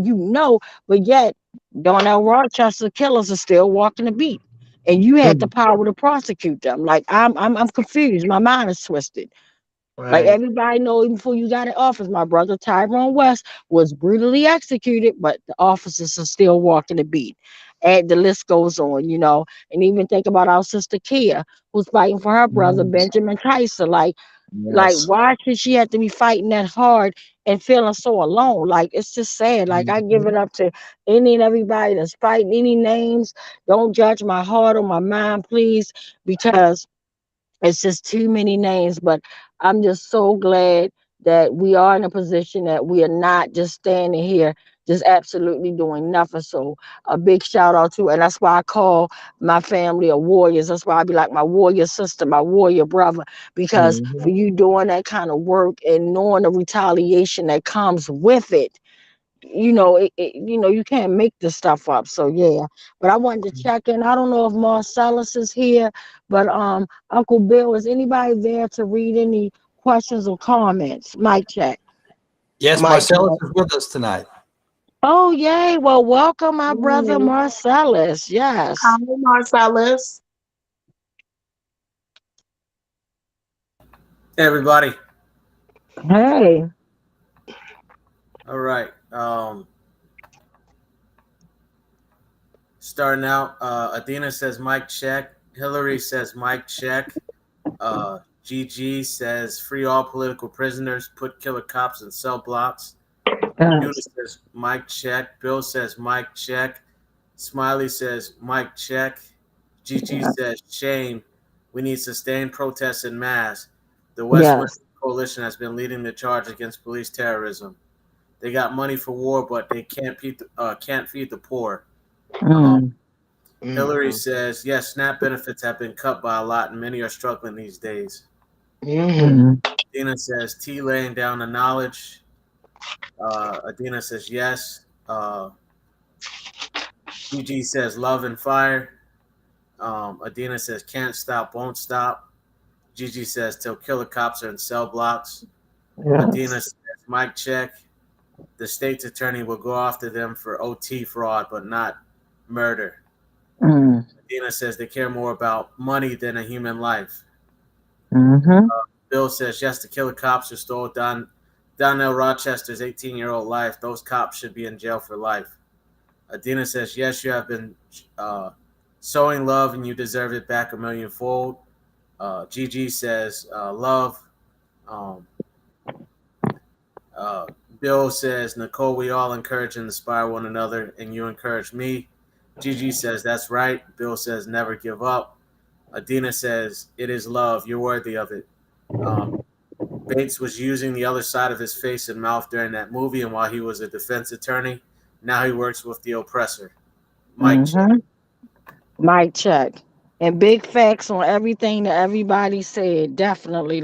but yet Darnell Rochester killers are still walking the beat, and you had the power to prosecute them. Like I'm confused. My mind is twisted. Like everybody know, even before you got in office, my brother Tyrone West was brutally executed, but the officers are still walking the beat. And the list goes on, and even think about our sister Kia, who's fighting for her brother, Benjamin Tyson. Like, Yes. why should she have to be fighting that hard and feeling so alone? Like, it's just sad. Like, I give it up to any and everybody that's fighting any names. Don't judge my heart or my mind, please, because it's just too many names. But I'm just so glad that we are in a position that we are not just standing here just absolutely doing nothing. So a big shout out to, and that's why I call my family a warriors. That's why I be like my warrior sister, my warrior brother, because for you doing that kind of work and knowing the retaliation that comes with it, you can't make this stuff up. So yeah, but I wanted to check in. I don't know if Marcellus is here, but Uncle Bill, is anybody there to read any questions or comments? Mic check. Yes, Marcellus is with us tonight. Oh yay! Well, welcome, my brother Marcellus. Yes. Hi, Marcellus. Hey, everybody. Hey. All right. Starting out, Adina says mic check. Hillary says mic check. GG says free all political prisoners, put killer cops in cell blocks. Judah says mic check. Bill says mic check. Smiley says mic check. GG says shame. We need sustained protests en masse. The West Wing Coalition has been leading the charge against police terrorism. They got money for war, but they can't feed the poor. Hillary says, yes, SNAP benefits have been cut by a lot, and many are struggling these days. Adina says, T laying down the knowledge. Adina says, yes. GG says, love and fire. Adina says, can't stop, won't stop. GG says, till killer cops are in cell blocks. Adina says, mic check. The state's attorney will go after them for OT fraud, but not murder. Adina says they care more about money than a human life. Bill says, yes, the killer cops who stole Donnell Rochester's 18-year-old life. Those cops should be in jail for life. Adina says, yes, you have been sowing love and you deserve it back a millionfold. GG says, love. Bill says, Nicole, we all encourage and inspire one another, and you encourage me. GG says, that's right. Bill says, never give up. Adina says, it is love. You're worthy of it. Bates was using the other side of his face and mouth during that movie, and while he was a defense attorney, now he works with the oppressor. Mic check. Mic check. And big facts on everything that everybody said, definitely.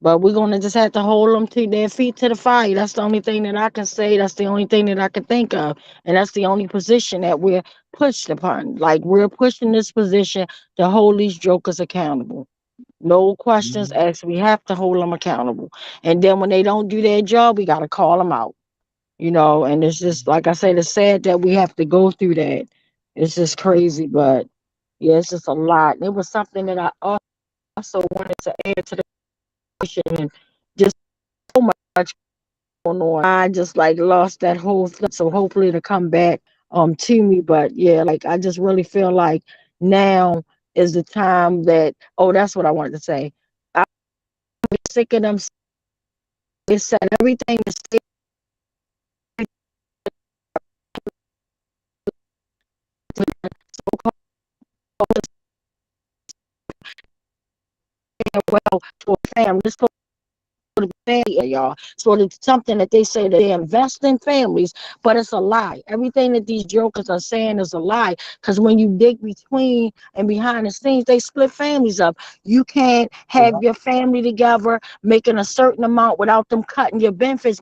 But we're gonna just have to hold them to their feet to the fire. That's the only thing that I can say. That's the only thing that I can think of, and that's the only position that we're pushed upon. Like, we're pushing this position to hold these jokers accountable. No questions asked. We have to hold them accountable. And then when they don't do their job, we gotta call them out. And it's just, like I said, it's sad that we have to go through that. It's just crazy, but yeah, it's just a lot. It was something that I also wanted to add to the question, and just so much going on. I just lost that whole thing. So hopefully it'll come back to me. But yeah, I just really feel like now is the time that that's what I wanted to say. I'm sick of them. They said everything is well to a family. Let's go to the family, y'all. So it's something that they say that they invest in families, but it's a lie. Everything that these jokers are saying is a lie. Because when you dig between and behind the scenes, they split families up. You can't have your family together making a certain amount without them cutting your benefits.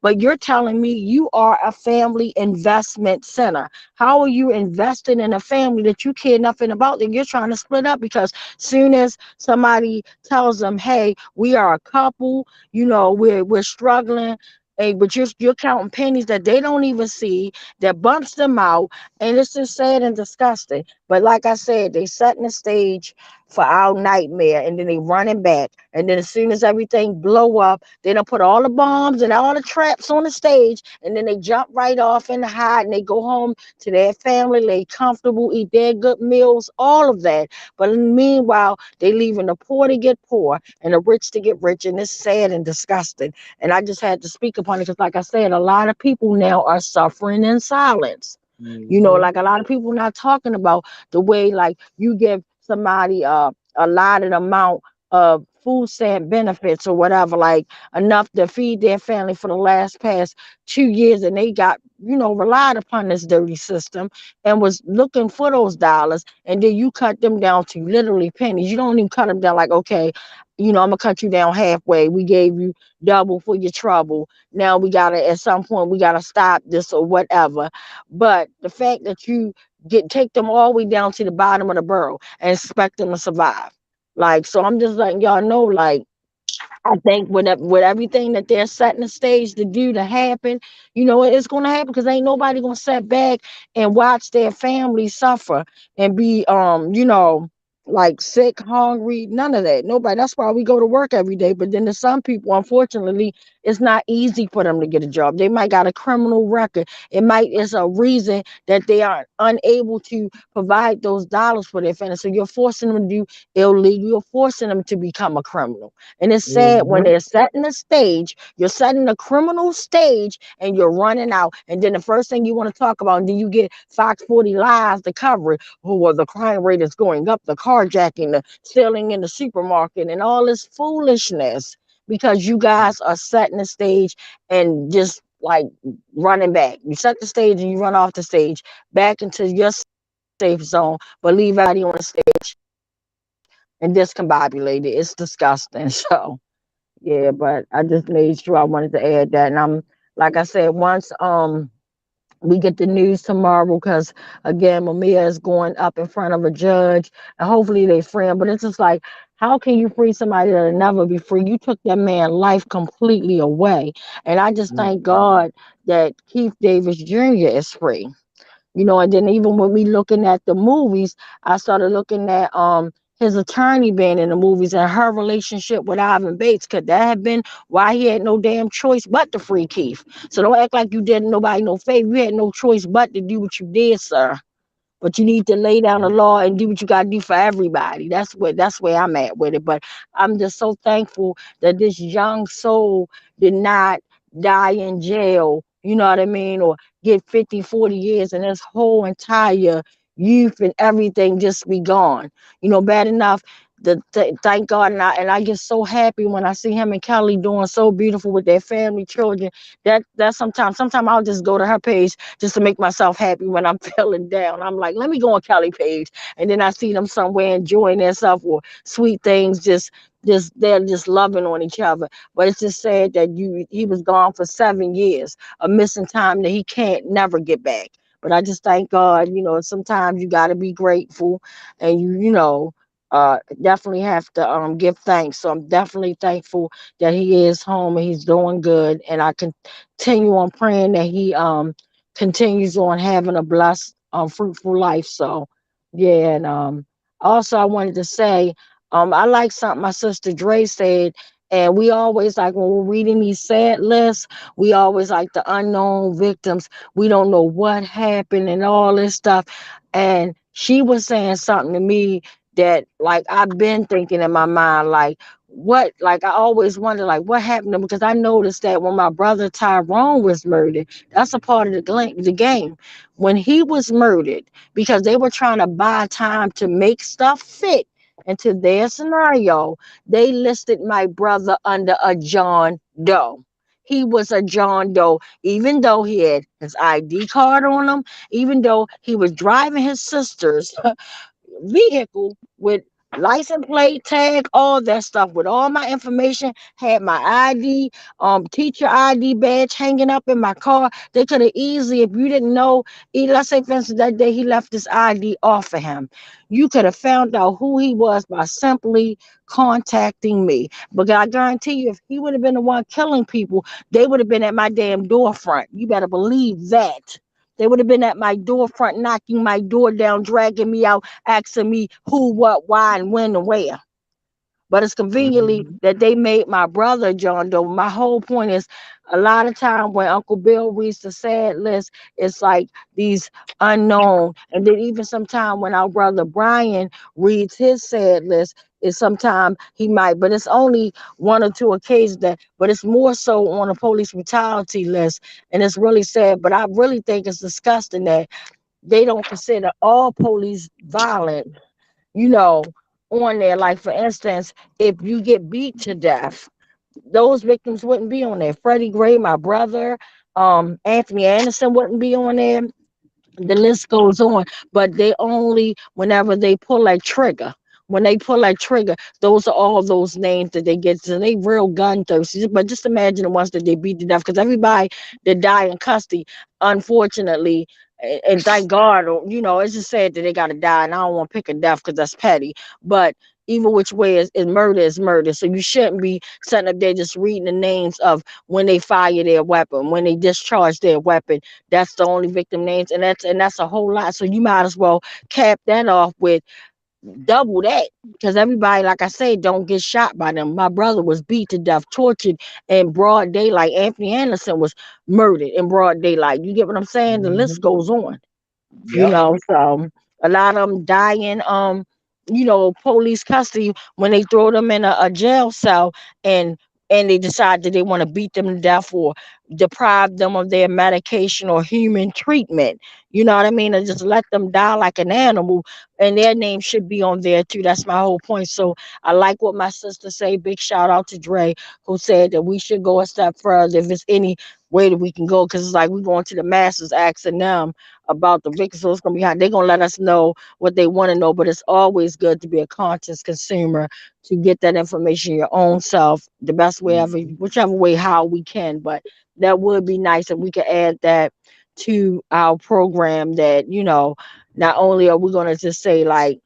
But you're telling me you are a family investment center. How are you investing in a family that you care nothing about, that you're trying to split up? Because soon as somebody tells them, hey, we are a couple, we're struggling, but you're counting pennies that they don't even see, that bumps them out, and it's just sad and disgusting. But like I said, they setting the stage for our nightmare, and then they running back. And then as soon as everything blow up, they done put all the bombs and all the traps on the stage, and then they jump right off in the hide, and they go home to their family, lay comfortable, eat their good meals, all of that. But meanwhile, they leaving the poor to get poor and the rich to get rich, and it's sad and disgusting. And I just had to speak upon it because, like I said, a lot of people now are suffering in silence. You know, like a lot of people not talking about the way, like, you give somebody a allotted amount of food stamp benefits or whatever, like enough to feed their family for the past 2 years, and they got, you know, relied upon this dirty system and was looking for those dollars, and then you cut them down to literally pennies. You don't even cut them down like, okay, you know, I'm gonna cut you down halfway. We gave you double for your trouble. Now we gotta, at some point, we gotta stop this or whatever. But the fact that you take them all the way down to the bottom of the barrel and expect them to survive. Like, so I'm just letting y'all know, like, I think with everything that they're setting the stage to do to happen, you know, it's going to happen because ain't nobody going to sit back and watch their family suffer and be, you know, like sick, hungry, none of that. Nobody. That's why we go to work every day. But then to some people, unfortunately, it's not easy for them to get a job. They might got a criminal record. It's a reason that they are unable to provide those dollars for their family. So you're forcing them to do illegal. You're forcing them to become a criminal. And it's sad when they're setting the stage, you're setting a criminal stage and you're running out. And then the first thing you want to talk about, and then you get Fox 40 Live to cover it. Oh, well, the crime rate is going up, the carjacking, the stealing in the supermarket, and all this foolishness because you guys are setting the stage and just like running back. You set the stage and you run off the stage back into your safe zone, but leave everybody on the stage and discombobulated. It's disgusting. So yeah, but I just made sure I wanted to add that. And I'm, like I said, once we get the news tomorrow, because again, Mamiya is going up in front of a judge and hopefully they free him. But it's just like, how can you free somebody that'll never be free? You took that man's life completely away. And I just thank God that Keith Davis Jr. is free. You know, and then even when we looking at the movies, I started looking at his attorney being in the movies and her relationship with Ivan Bates, could that have been why he had no damn choice but to free Keith? So don't act like you did nobody no favor. You had no choice but to do what you did, sir. But you need to lay down the law and do what you gotta do for everybody. That's where I'm at with it. But I'm just so thankful that this young soul did not die in jail, you know what I mean, or get 50, 40 years and his whole entire youth and everything just be gone. You know, bad enough. Thank God, and I get so happy when I see him and Kelly doing so beautiful with their family, children. That sometimes I'll just go to her page just to make myself happy when I'm feeling down. I'm like, let me go on Kelly page, and then I see them somewhere enjoying themselves or sweet things, just they're just loving on each other. But it's just sad that he was gone for 7 years, a missing time that he can't never get back. But I just thank God, you know, sometimes you got to be grateful, and you know, definitely have to give thanks. So I'm definitely thankful that he is home and he's doing good, and I continue on praying that he continues on having a blessed fruitful life. So yeah, and also I wanted to say I like something my sister Dre said. And we always, like, when we're reading these sad lists, we always like the unknown victims. We don't know what happened and all this stuff. And she was saying something to me that, like, I've been thinking in my mind, like, what, like, I always wonder, like, what happened to him? Because I noticed that when my brother Tyrone was murdered, that's a part of the game. When he was murdered, because they were trying to buy time to make stuff fit into their scenario, they listed my brother under a John Doe. He was a John Doe, even though he had his ID card on him, even though he was driving his sister's vehicle with license plate, tag, all that stuff, with all my information, had my ID, teacher ID badge hanging up in my car. They could have easily, if you didn't know, let's say for instance that day he left this ID off of him, you could have found out who he was by simply contacting me. But I guarantee you, if he would have been the one killing people, they would have been at my damn door front. You better believe that. They would have been at my door front, knocking my door down, dragging me out, asking me who, what, why, and when and where. But it's conveniently that they made my brother John Doe. My whole point is, a lot of time when Uncle Bill reads the sad list, it's like these unknown. And then even sometime when our brother Brian reads his sad list, is sometime he might, but it's only one or two occasions that, but it's more so on a police brutality list. And it's really sad. But I really think it's disgusting that they don't consider all police violent, you know, on there. Like, for instance, if you get beat to death, those victims wouldn't be on there. Freddie Gray, my brother, Anthony Anderson wouldn't be on there. The list goes on, but they only, whenever they pull that trigger, when they pull that trigger, those are all those names that they get. So they real gun thirsty. But just imagine the ones that they beat to death, because everybody that die in custody, unfortunately, and thank God, or, it's just sad that they got to die. And I don't want to pick a death because that's petty. But even which way is murder is murder. So you shouldn't be sitting up there just reading the names of when they fire their weapon, when they discharge their weapon. That's the only victim names, and that's a whole lot. So you might as well cap that off with double that, because everybody, like I say, don't get shot by them. My brother was beat to death, tortured in broad daylight. Anthony Anderson was murdered in broad daylight. You get what I'm saying? The list goes on. So a lot of them die in police custody when they throw them in a jail cell, and they decide that they want to beat them to death or deprive them of their medication or human treatment. You know what I mean? And just let them die like an animal, and their name should be on there too. That's my whole point. So I like what my sister say. Big shout out to Dre, who said that we should go a step further if it's any way that we can go, because it's like we're going to the masses asking them about the victims. So it's gonna be hard. They're gonna let us know what they want to know, but it's always good to be a conscious consumer, to get that information your own self the best way ever, whichever way how we can. But that would be nice if we could add that to our program, that not only are we going to just say like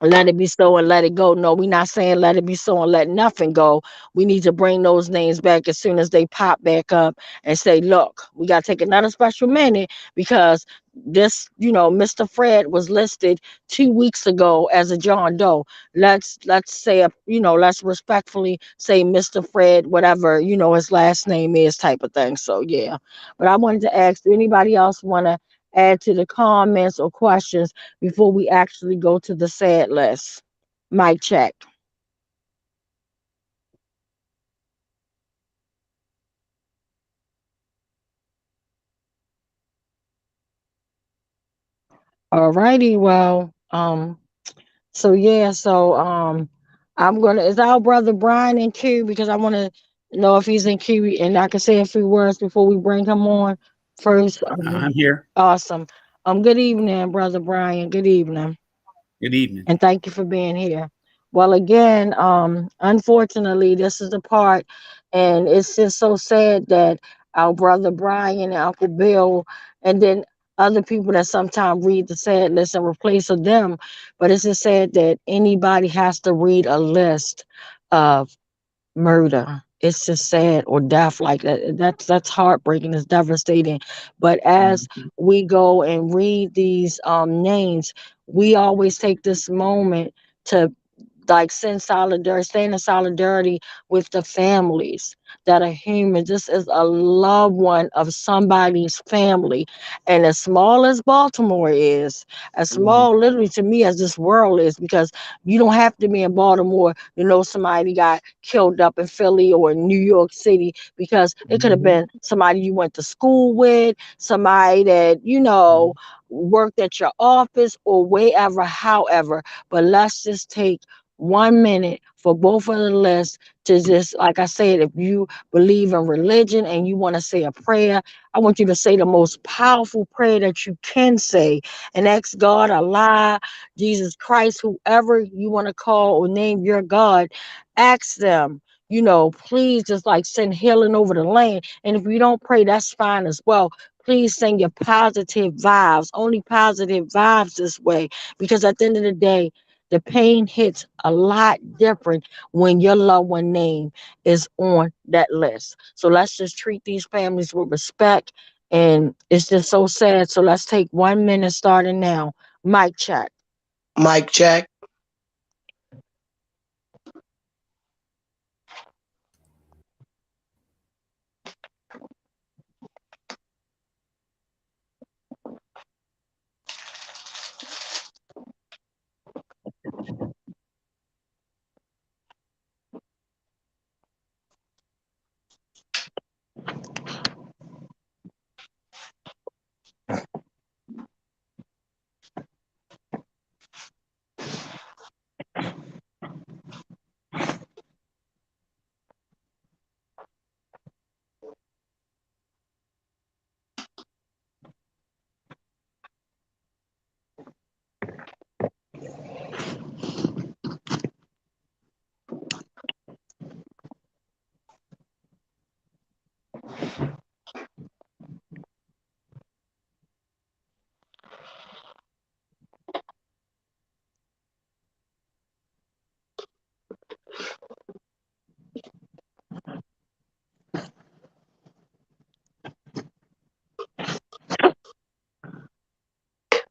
let it be so and let it go. No, we're not saying let it be so and let nothing go. We need to bring those names back as soon as they pop back up, and say, look, we got to take another special minute, because this, Mr. Fred was listed 2 weeks ago as a John Doe. Let's say, let's respectfully say Mr. Fred, whatever, his last name is, type of thing. So, yeah. But I wanted to ask, do anybody else want to add to the comments or questions before we actually go to the sad list? Mic check. All righty. Well, so yeah, I'm gonna, is our brother Brian in queue? Because I want to know if he's in queue, and I can say a few words before we bring him on first. I'm here. Awesome. Good evening, brother Brian. Good evening. Good evening. And thank you for being here. Well, again, unfortunately, this is the part, and it's just so sad that our brother Brian and Uncle Bill, and then other people that sometimes read the sad list and replace them. But it's just sad that anybody has to read a list of murder. It's just sad, or death, like that. That's heartbreaking. It's devastating. But as we go and read these names, we always take this moment to like stand in solidarity with the families that are human. This is a loved one of somebody's family. And as small as Baltimore is, as small literally to me as this world is, because you don't have to be in Baltimore to know somebody got killed up in Philly or in New York City, because it could have been somebody you went to school with, somebody that, worked at your office or wherever, however. But let's just take 1 minute for both of the lists to just, like I said, if you believe in religion and you want to say a prayer, I want you to say the most powerful prayer that you can say, and ask God, Allah, Jesus Christ, whoever you want to call or name your God, ask them, please just like send healing over the land. And if you don't pray, that's fine as well. Please send your positive vibes, only positive vibes this way, because at the end of the day, the pain hits a lot different when your loved one name is on that list. So let's just treat these families with respect And it's just so sad. So let's take 1 minute starting now. Mic check. Mic check.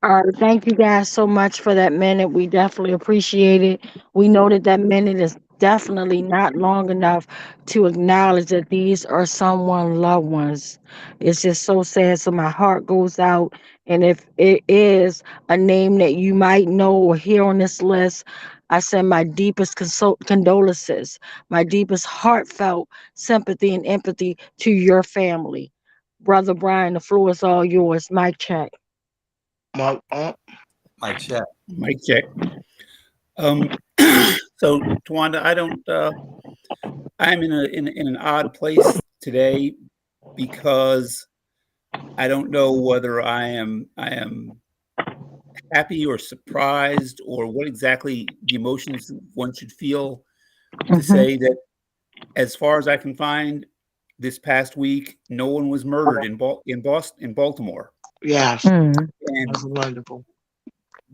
All right, thank you guys so much for that minute. We definitely appreciate it. We know that that minute is definitely not long enough to acknowledge that these are someone loved ones. It's just so sad. So my heart goes out. And if it is a name that you might know or hear on this list, I send my deepest condolences, my deepest heartfelt sympathy and empathy to your family. Brother Brian, the floor is all yours. Mic check. Mic check. Mic check. So Tawanda, I don't. I'm in an odd place today because I don't know whether I am happy or surprised or what exactly the emotions one should feel to say that, as far as I can find, this past week no one was murdered in Baltimore. Yes, Mm. And that's wonderful.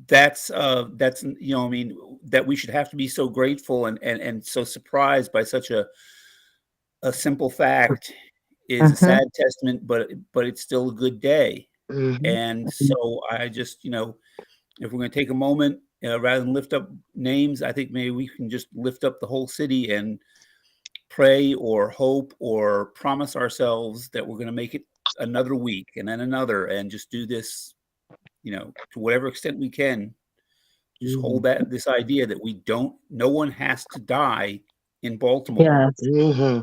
that's you know, I mean, that we should have to be so grateful and so surprised by such a simple fact is a sad testament, but it's still a good day. And so I just, you know, if we're going to take a moment, rather than lift up names, I think maybe we can just lift up the whole city and pray or hope or promise ourselves that we're going to make it another week and then another, and just do this, you know, to whatever extent we can. Just hold this idea that no one has to die in Baltimore. Yes,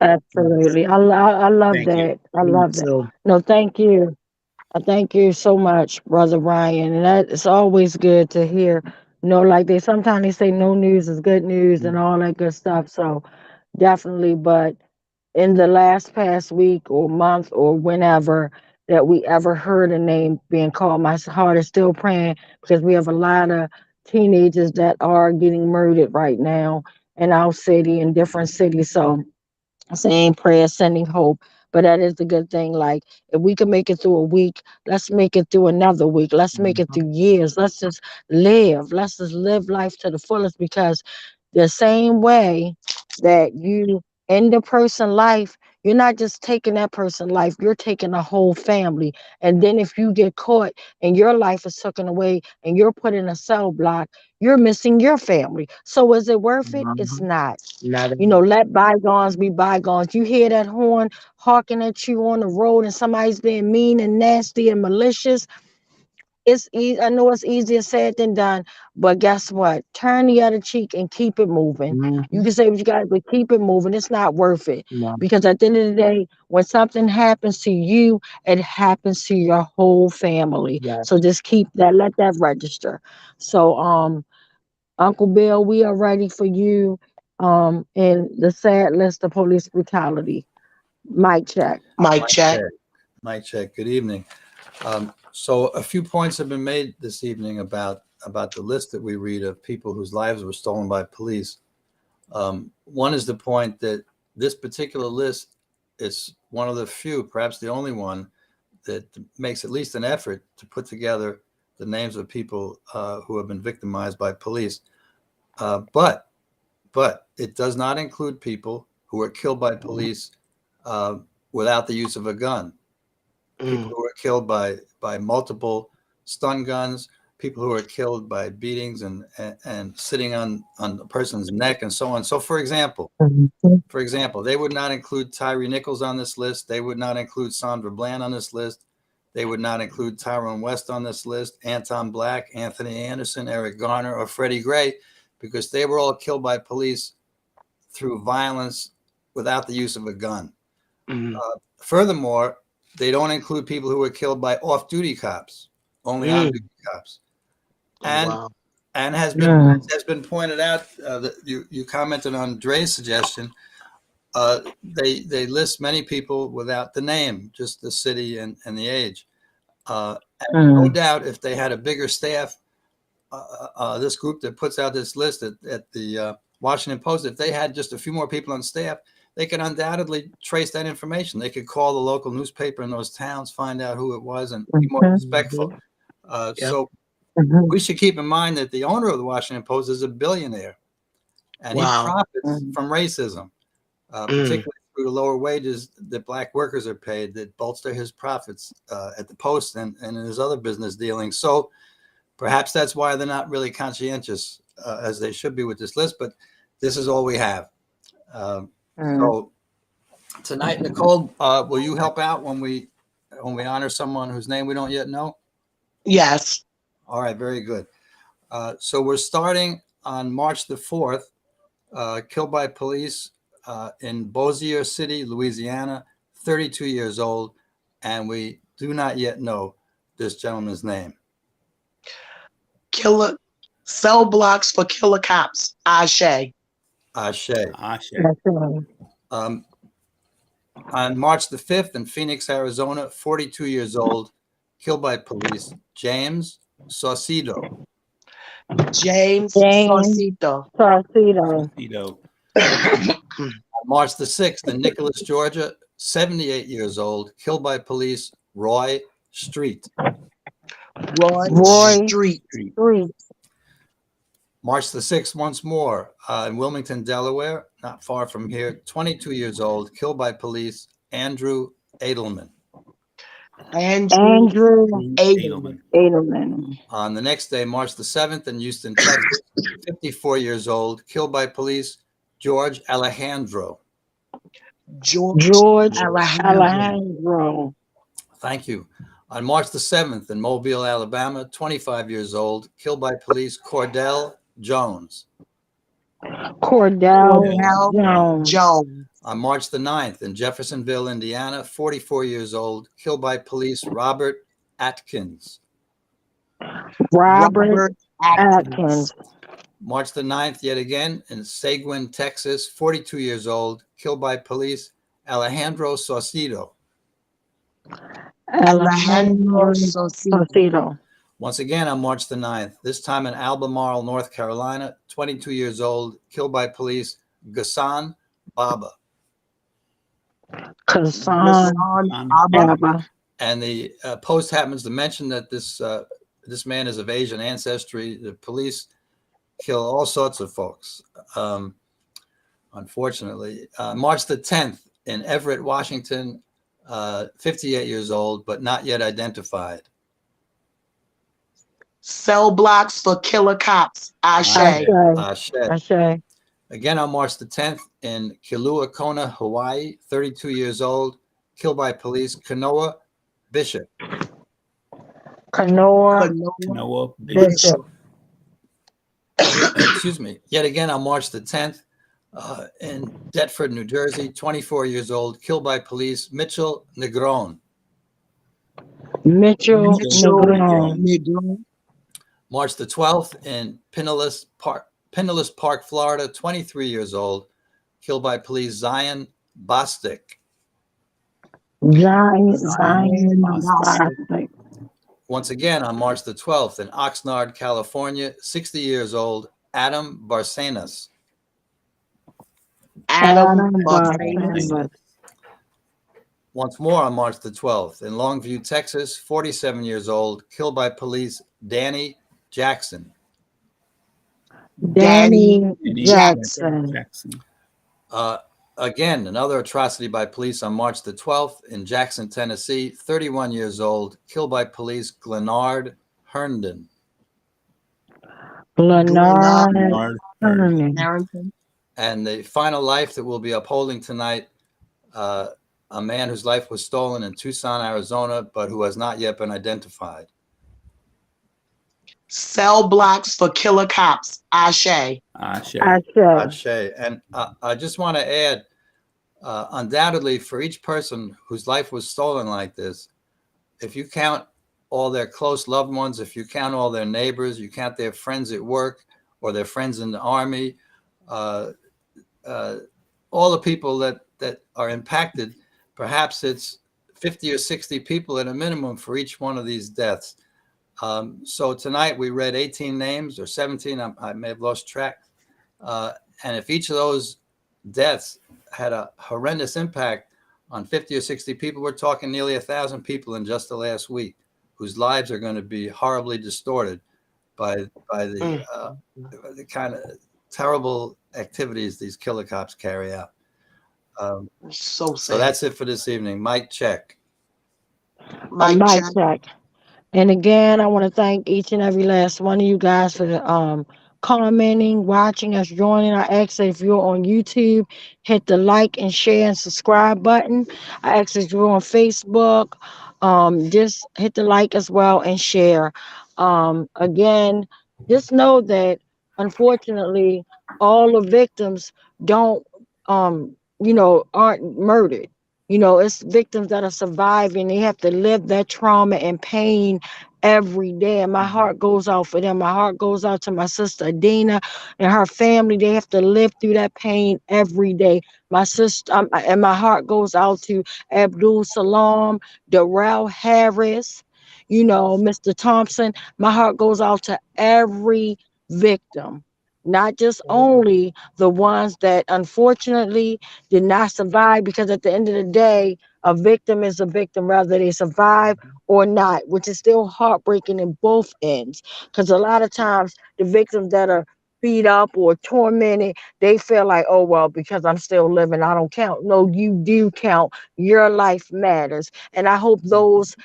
absolutely. I love Thank you. that. I love that. No, thank you. I thank you so much, Brother Brian. And that it's always good to hear. You know, like sometimes they say no news is good news and all that good stuff. So definitely, but in the past week or month or whenever that we ever heard a name being called, my heart is still praying because we have a lot of teenagers that are getting murdered right now in our city and different cities. So saying prayer, sending hope. But that is the good thing. Like, if we can make it through a week, let's make it through another week. Let's make it through years. Let's just live. Let's just live life to the fullest, because the same way that you end a person's life, you're not just taking that person's life, you're taking a whole family. And then if you get caught and your life is taken away and you're put in a cell block, you're missing your family. So is it worth it? It's not. You know, let bygones be bygones. You hear that horn honking at you on the road and somebody's being mean and nasty and malicious. It's easy. I know it's easier said than done, but guess what? Turn the other cheek and keep it moving. You can say what you got, but keep it moving. It's not worth it, because at the end of the day, when something happens to you, it happens to your whole family. So just keep that. Let that register. So, Uncle Bill, we are ready for you. In the sad list of police brutality. Mic check. Mic check. Mic check. Good evening. So a few points have been made this evening about the list that we read of people whose lives were stolen by police. One is the point that this particular list is one of the few, perhaps the only one, that makes at least an effort to put together the names of people who have been victimized by police. But it does not include people who were killed by police without the use of a gun. people who are killed by multiple stun guns, people who are killed by beatings and sitting on the person's neck and so on. So for example, they would not include Tyree Nichols on this list. They would not include Sandra Bland on this list. They would not include Tyrone West on this list, Anton Black, Anthony Anderson, Eric Garner, or Freddie Gray, because they were all killed by police through violence without the use of a gun. Furthermore, they don't include people who were killed by off-duty cops, only on-duty cops. And has been pointed out that you commented on Dre's suggestion. They list many people without the name, just the city and the age. And no doubt, if they had a bigger staff, this group that puts out this list at the Washington Post, if they had just a few more people on staff, they could undoubtedly trace that information. They could call the local newspaper in those towns, find out who it was, and be more respectful. So we should keep in mind that the owner of the Washington Post is a billionaire, and he profits from racism, particularly through the lower wages that black workers are paid that bolster his profits at the Post and in his other business dealings. So perhaps that's why they're not really conscientious as they should be with this list, but this is all we have. So tonight, Nicole, will you help out when we honor someone whose name we don't yet know? Yes. All right, very good. So we're starting on March the 4th, killed by police in Bossier City, Louisiana, 32 years old, and we do not yet know this gentleman's name. Killer, cell blocks for killer cops. Ashe. On March the 5th in Phoenix, Arizona, 42 years old, killed by police, James Saucedo. James Saucedo. March the 6th in Nicholas, Georgia, 78 years old, killed by police, Roy Street. Roy Street. March the 6th once more in Wilmington, Delaware, not far from here, 22 years old, killed by police, Andrew Edelman. Andrew Edelman. On the next day, March the 7th in Houston, Texas, 54 years old, killed by police, George Alejandro. George Alejandro. Thank you. On March the 7th in Mobile, Alabama, 25 years old, killed by police, Cordell Jones. Jones. On March the 9th in Jeffersonville, Indiana, 44 years old, killed by police, Robert Atkins. Robert Atkins. March the 9th, yet again, in Seguin, Texas, 42 years old, killed by police, Alejandro Saucedo. Once again on March the 9th, this time in Albemarle, North Carolina, 22 years old, killed by police, Ghassan Baba. And the Post happens to mention that this man is of Asian ancestry. The police kill all sorts of folks, unfortunately. March the 10th in Everett, Washington, 58 years old, but not yet identified. Cell blocks for killer cops. Ashe. Again on March the 10th in Kilauea, Kona, Hawaii, 32 years old, killed by police, Kanoa Bishop. Kanoa Bishop. Excuse me. Yet again on March the 10th in Deptford, New Jersey, 24 years old, killed by police, Mitchell Negron. March the 12th in Pinellas Park, Florida, 23 years old, killed by police, Zion Bostic. Once again on March the 12th in Oxnard, California, 60 years old, Adam Barcenas. Once more on March the 12th in Longview, Texas, 47 years old, killed by police, Danny Jackson. Danny Jackson. again, another atrocity by police on March the 12th in Jackson, Tennessee. 31 years old, killed by police, Glenard Herndon. Glenard Herndon. And the final life that we'll be upholding tonight, a man whose life was stolen in Tucson, Arizona, but who has not yet been identified. Cell blocks for killer cops. Ashe. Ashe. Ashe. And I just want to add, undoubtedly, for each person whose life was stolen like this, if you count all their close loved ones, if you count all their neighbors, you count their friends at work or their friends in the Army, all the people that are impacted, perhaps it's 50 or 60 people at a minimum for each one of these deaths. So tonight we read 18 names or 17, I may have lost track. And if each of those deaths had a horrendous impact on 50 or 60 people, we're talking nearly 1,000 people in just the last week whose lives are going to be horribly distorted by the kind of terrible activities these killer cops carry out. So that's it for this evening. Mic check. Mic check. And again, I want to thank each and every last one of you guys for the commenting, watching us, joining. I ask that if you're on YouTube, hit the like and share and subscribe button. I ask that if you're on Facebook, just hit the like as well and share. Again, just know that unfortunately, all the victims don't, aren't murdered. It's victims that are surviving. They have to live that trauma and pain every day. And my heart goes out for them. My heart goes out to my sister Adina and her family. They have to live through that pain every day. My sister, and my heart goes out to Abdul Salam, Darrell Harris, Mr. Thompson. My heart goes out to every victim. Not just only the ones that unfortunately did not survive, because at the end of the day, a victim is a victim, whether they survive or not, which is still heartbreaking in both ends. Because a lot of times the victims that are beat up or tormented, they feel like, oh, well, because I'm still living, I don't count. No, you do count. Your life matters. And I hope those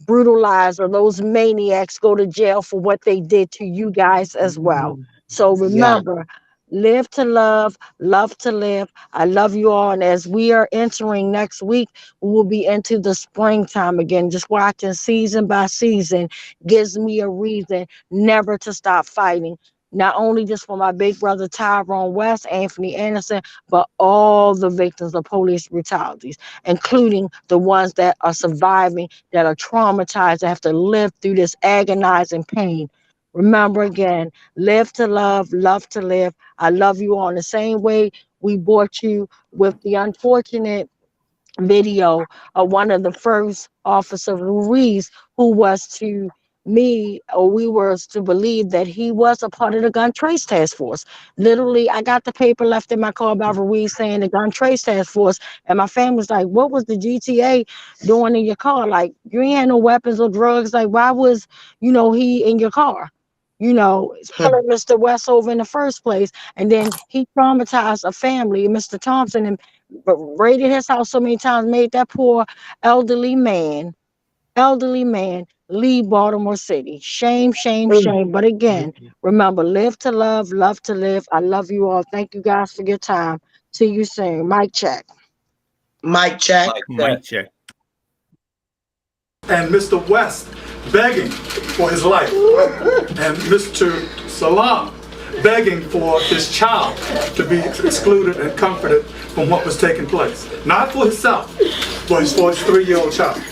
brutalized or those maniacs go to jail for what they did to you guys as well. So remember, live to love to live. I love you all. And as we are entering next week, we will be into the springtime again. Just watching season by season gives me a reason never to stop fighting. Not only just for my big brother Tyrone West, Anthony Anderson, but all the victims of police brutalities, including the ones that are surviving, that are traumatized, that have to live through this agonizing pain. Remember again, live to love to live. I love you all in the same way we brought you with the unfortunate video of one of the first officer Ruiz, who was to me, or we were to believe that he was a part of the gun trace task force. Literally, I got the paper left in my car about Ruiz saying the gun trace task force, and my family was like, what was the GTA doing in your car? Like, you ain't had no weapons or drugs. Like, why was, he in your car? Pulling Mr. West over in the first place. And then he traumatized a family, Mr. Thompson, and raided his house so many times, made that poor elderly man leave Baltimore City. Shame. But again, remember, live to love to live. I love you all. Thank you guys for your time. See you soon. Mic check. Mic check. Mic check. And Mr. West begging for his life, and Mr. Salam begging for his child to be excluded and comforted from what was taking place. Not for himself, but for his 3-year-old child.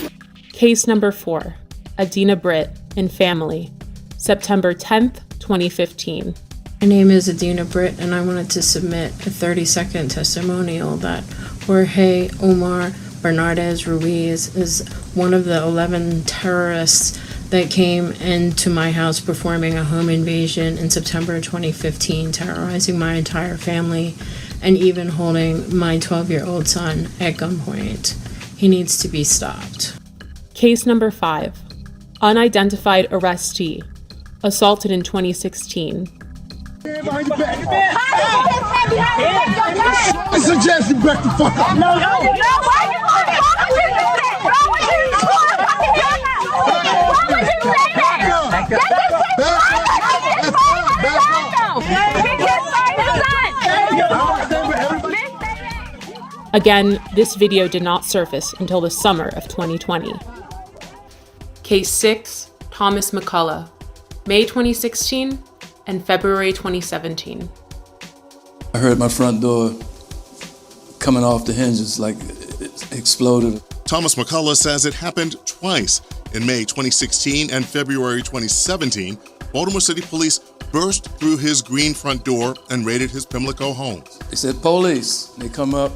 Case number 4, Adina Britt and family, September 10th, 2015. My name is Adina Britt, and I wanted to submit a 30-second testimonial that Jorge Omar Bernardez Ruiz is one of the 11 terrorists that came into my house performing a home invasion in September 2015, terrorizing my entire family and even holding my 12-year-old son at gunpoint. He needs to be stopped. Case number 5, unidentified arrestee, assaulted in 2016. I suggest you back the fuck up. No, why you want to talk to me? Why would you say that? Again, this video did not surface until the summer of 2020. Case 6, Thomas McCullough, May 2016 and February 2017. I heard my front door coming off the hinges like it exploded. Thomas McCullough says it happened twice. In May 2016 and February 2017, Baltimore City Police burst through his green front door and raided his Pimlico home. They said, police. They come up,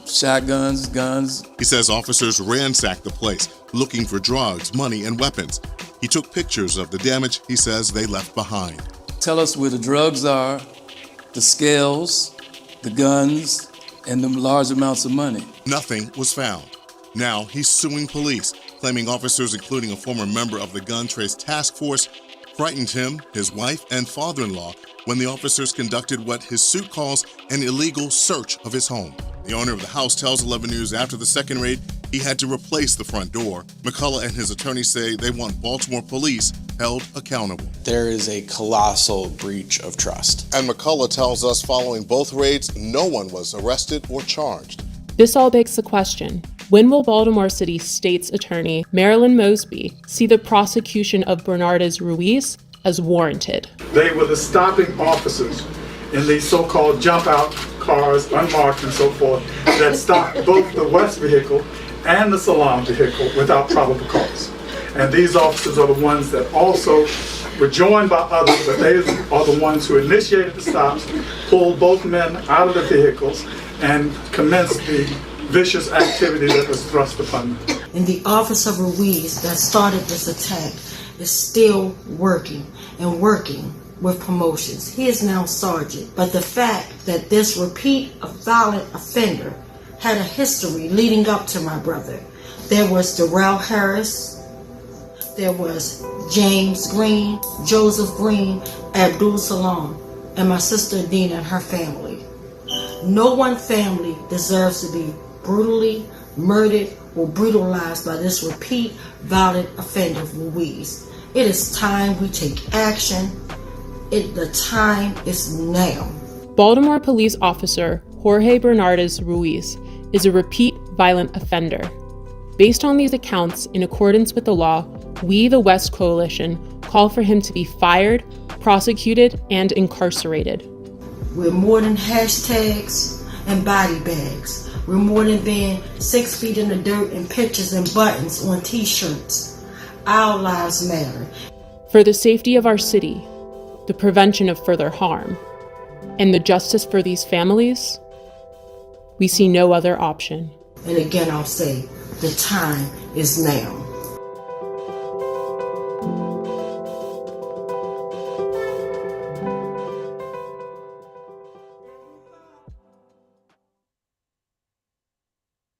shotguns, guns. He says officers ransacked the place, looking for drugs, money, and weapons. He took pictures of the damage he says they left behind. Tell us where the drugs are, the scales, the guns, and the large amounts of money. Nothing was found. Now he's suing police, claiming officers, including a former member of the gun trace task force, frightened him, his wife, and father-in-law when the officers conducted what his suit calls an illegal search of his home. The owner of the house tells 11 News after the second raid, he had to replace the front door. McCullough and his attorney say they want Baltimore police held accountable. There is a colossal breach of trust. And McCullough tells us following both raids, no one was arrested or charged. This all begs the question, when will Baltimore City State's Attorney Marilyn Mosby see the prosecution of Bernardez Ruiz as warranted? They were the stopping officers in these so-called jump-out cars, unmarked and so forth, that stopped both the West vehicle and the Salam vehicle without probable cause. And these officers are the ones that also were joined by others, but they are the ones who initiated the stops, pulled both men out of the vehicles, and commenced the vicious activity that was thrust upon them. And the Officer Ruiz that started this attack is still working with promotions. He is now sergeant. But the fact that this repeat violent offender had a history leading up to my brother. There was Darrell Harris, there was James Green, Joseph Green, Abdul Salam, and my sister Dina and her family. No one family deserves to be brutally murdered or brutalized by this repeat violent offender Ruiz. It is time we take action. The time is now. Baltimore police officer Jorge Bernardez Ruiz is a repeat violent offender. Based on these accounts, in accordance with the law, we, the West Coalition, call for him to be fired, prosecuted, and incarcerated. We're more than hashtags and body bags. We're more than being 6 feet in the dirt and pictures and buttons on t-shirts. Our lives matter. For the safety of our city, the prevention of further harm, and the justice for these families, we see no other option. And again, I'll say, the time is now.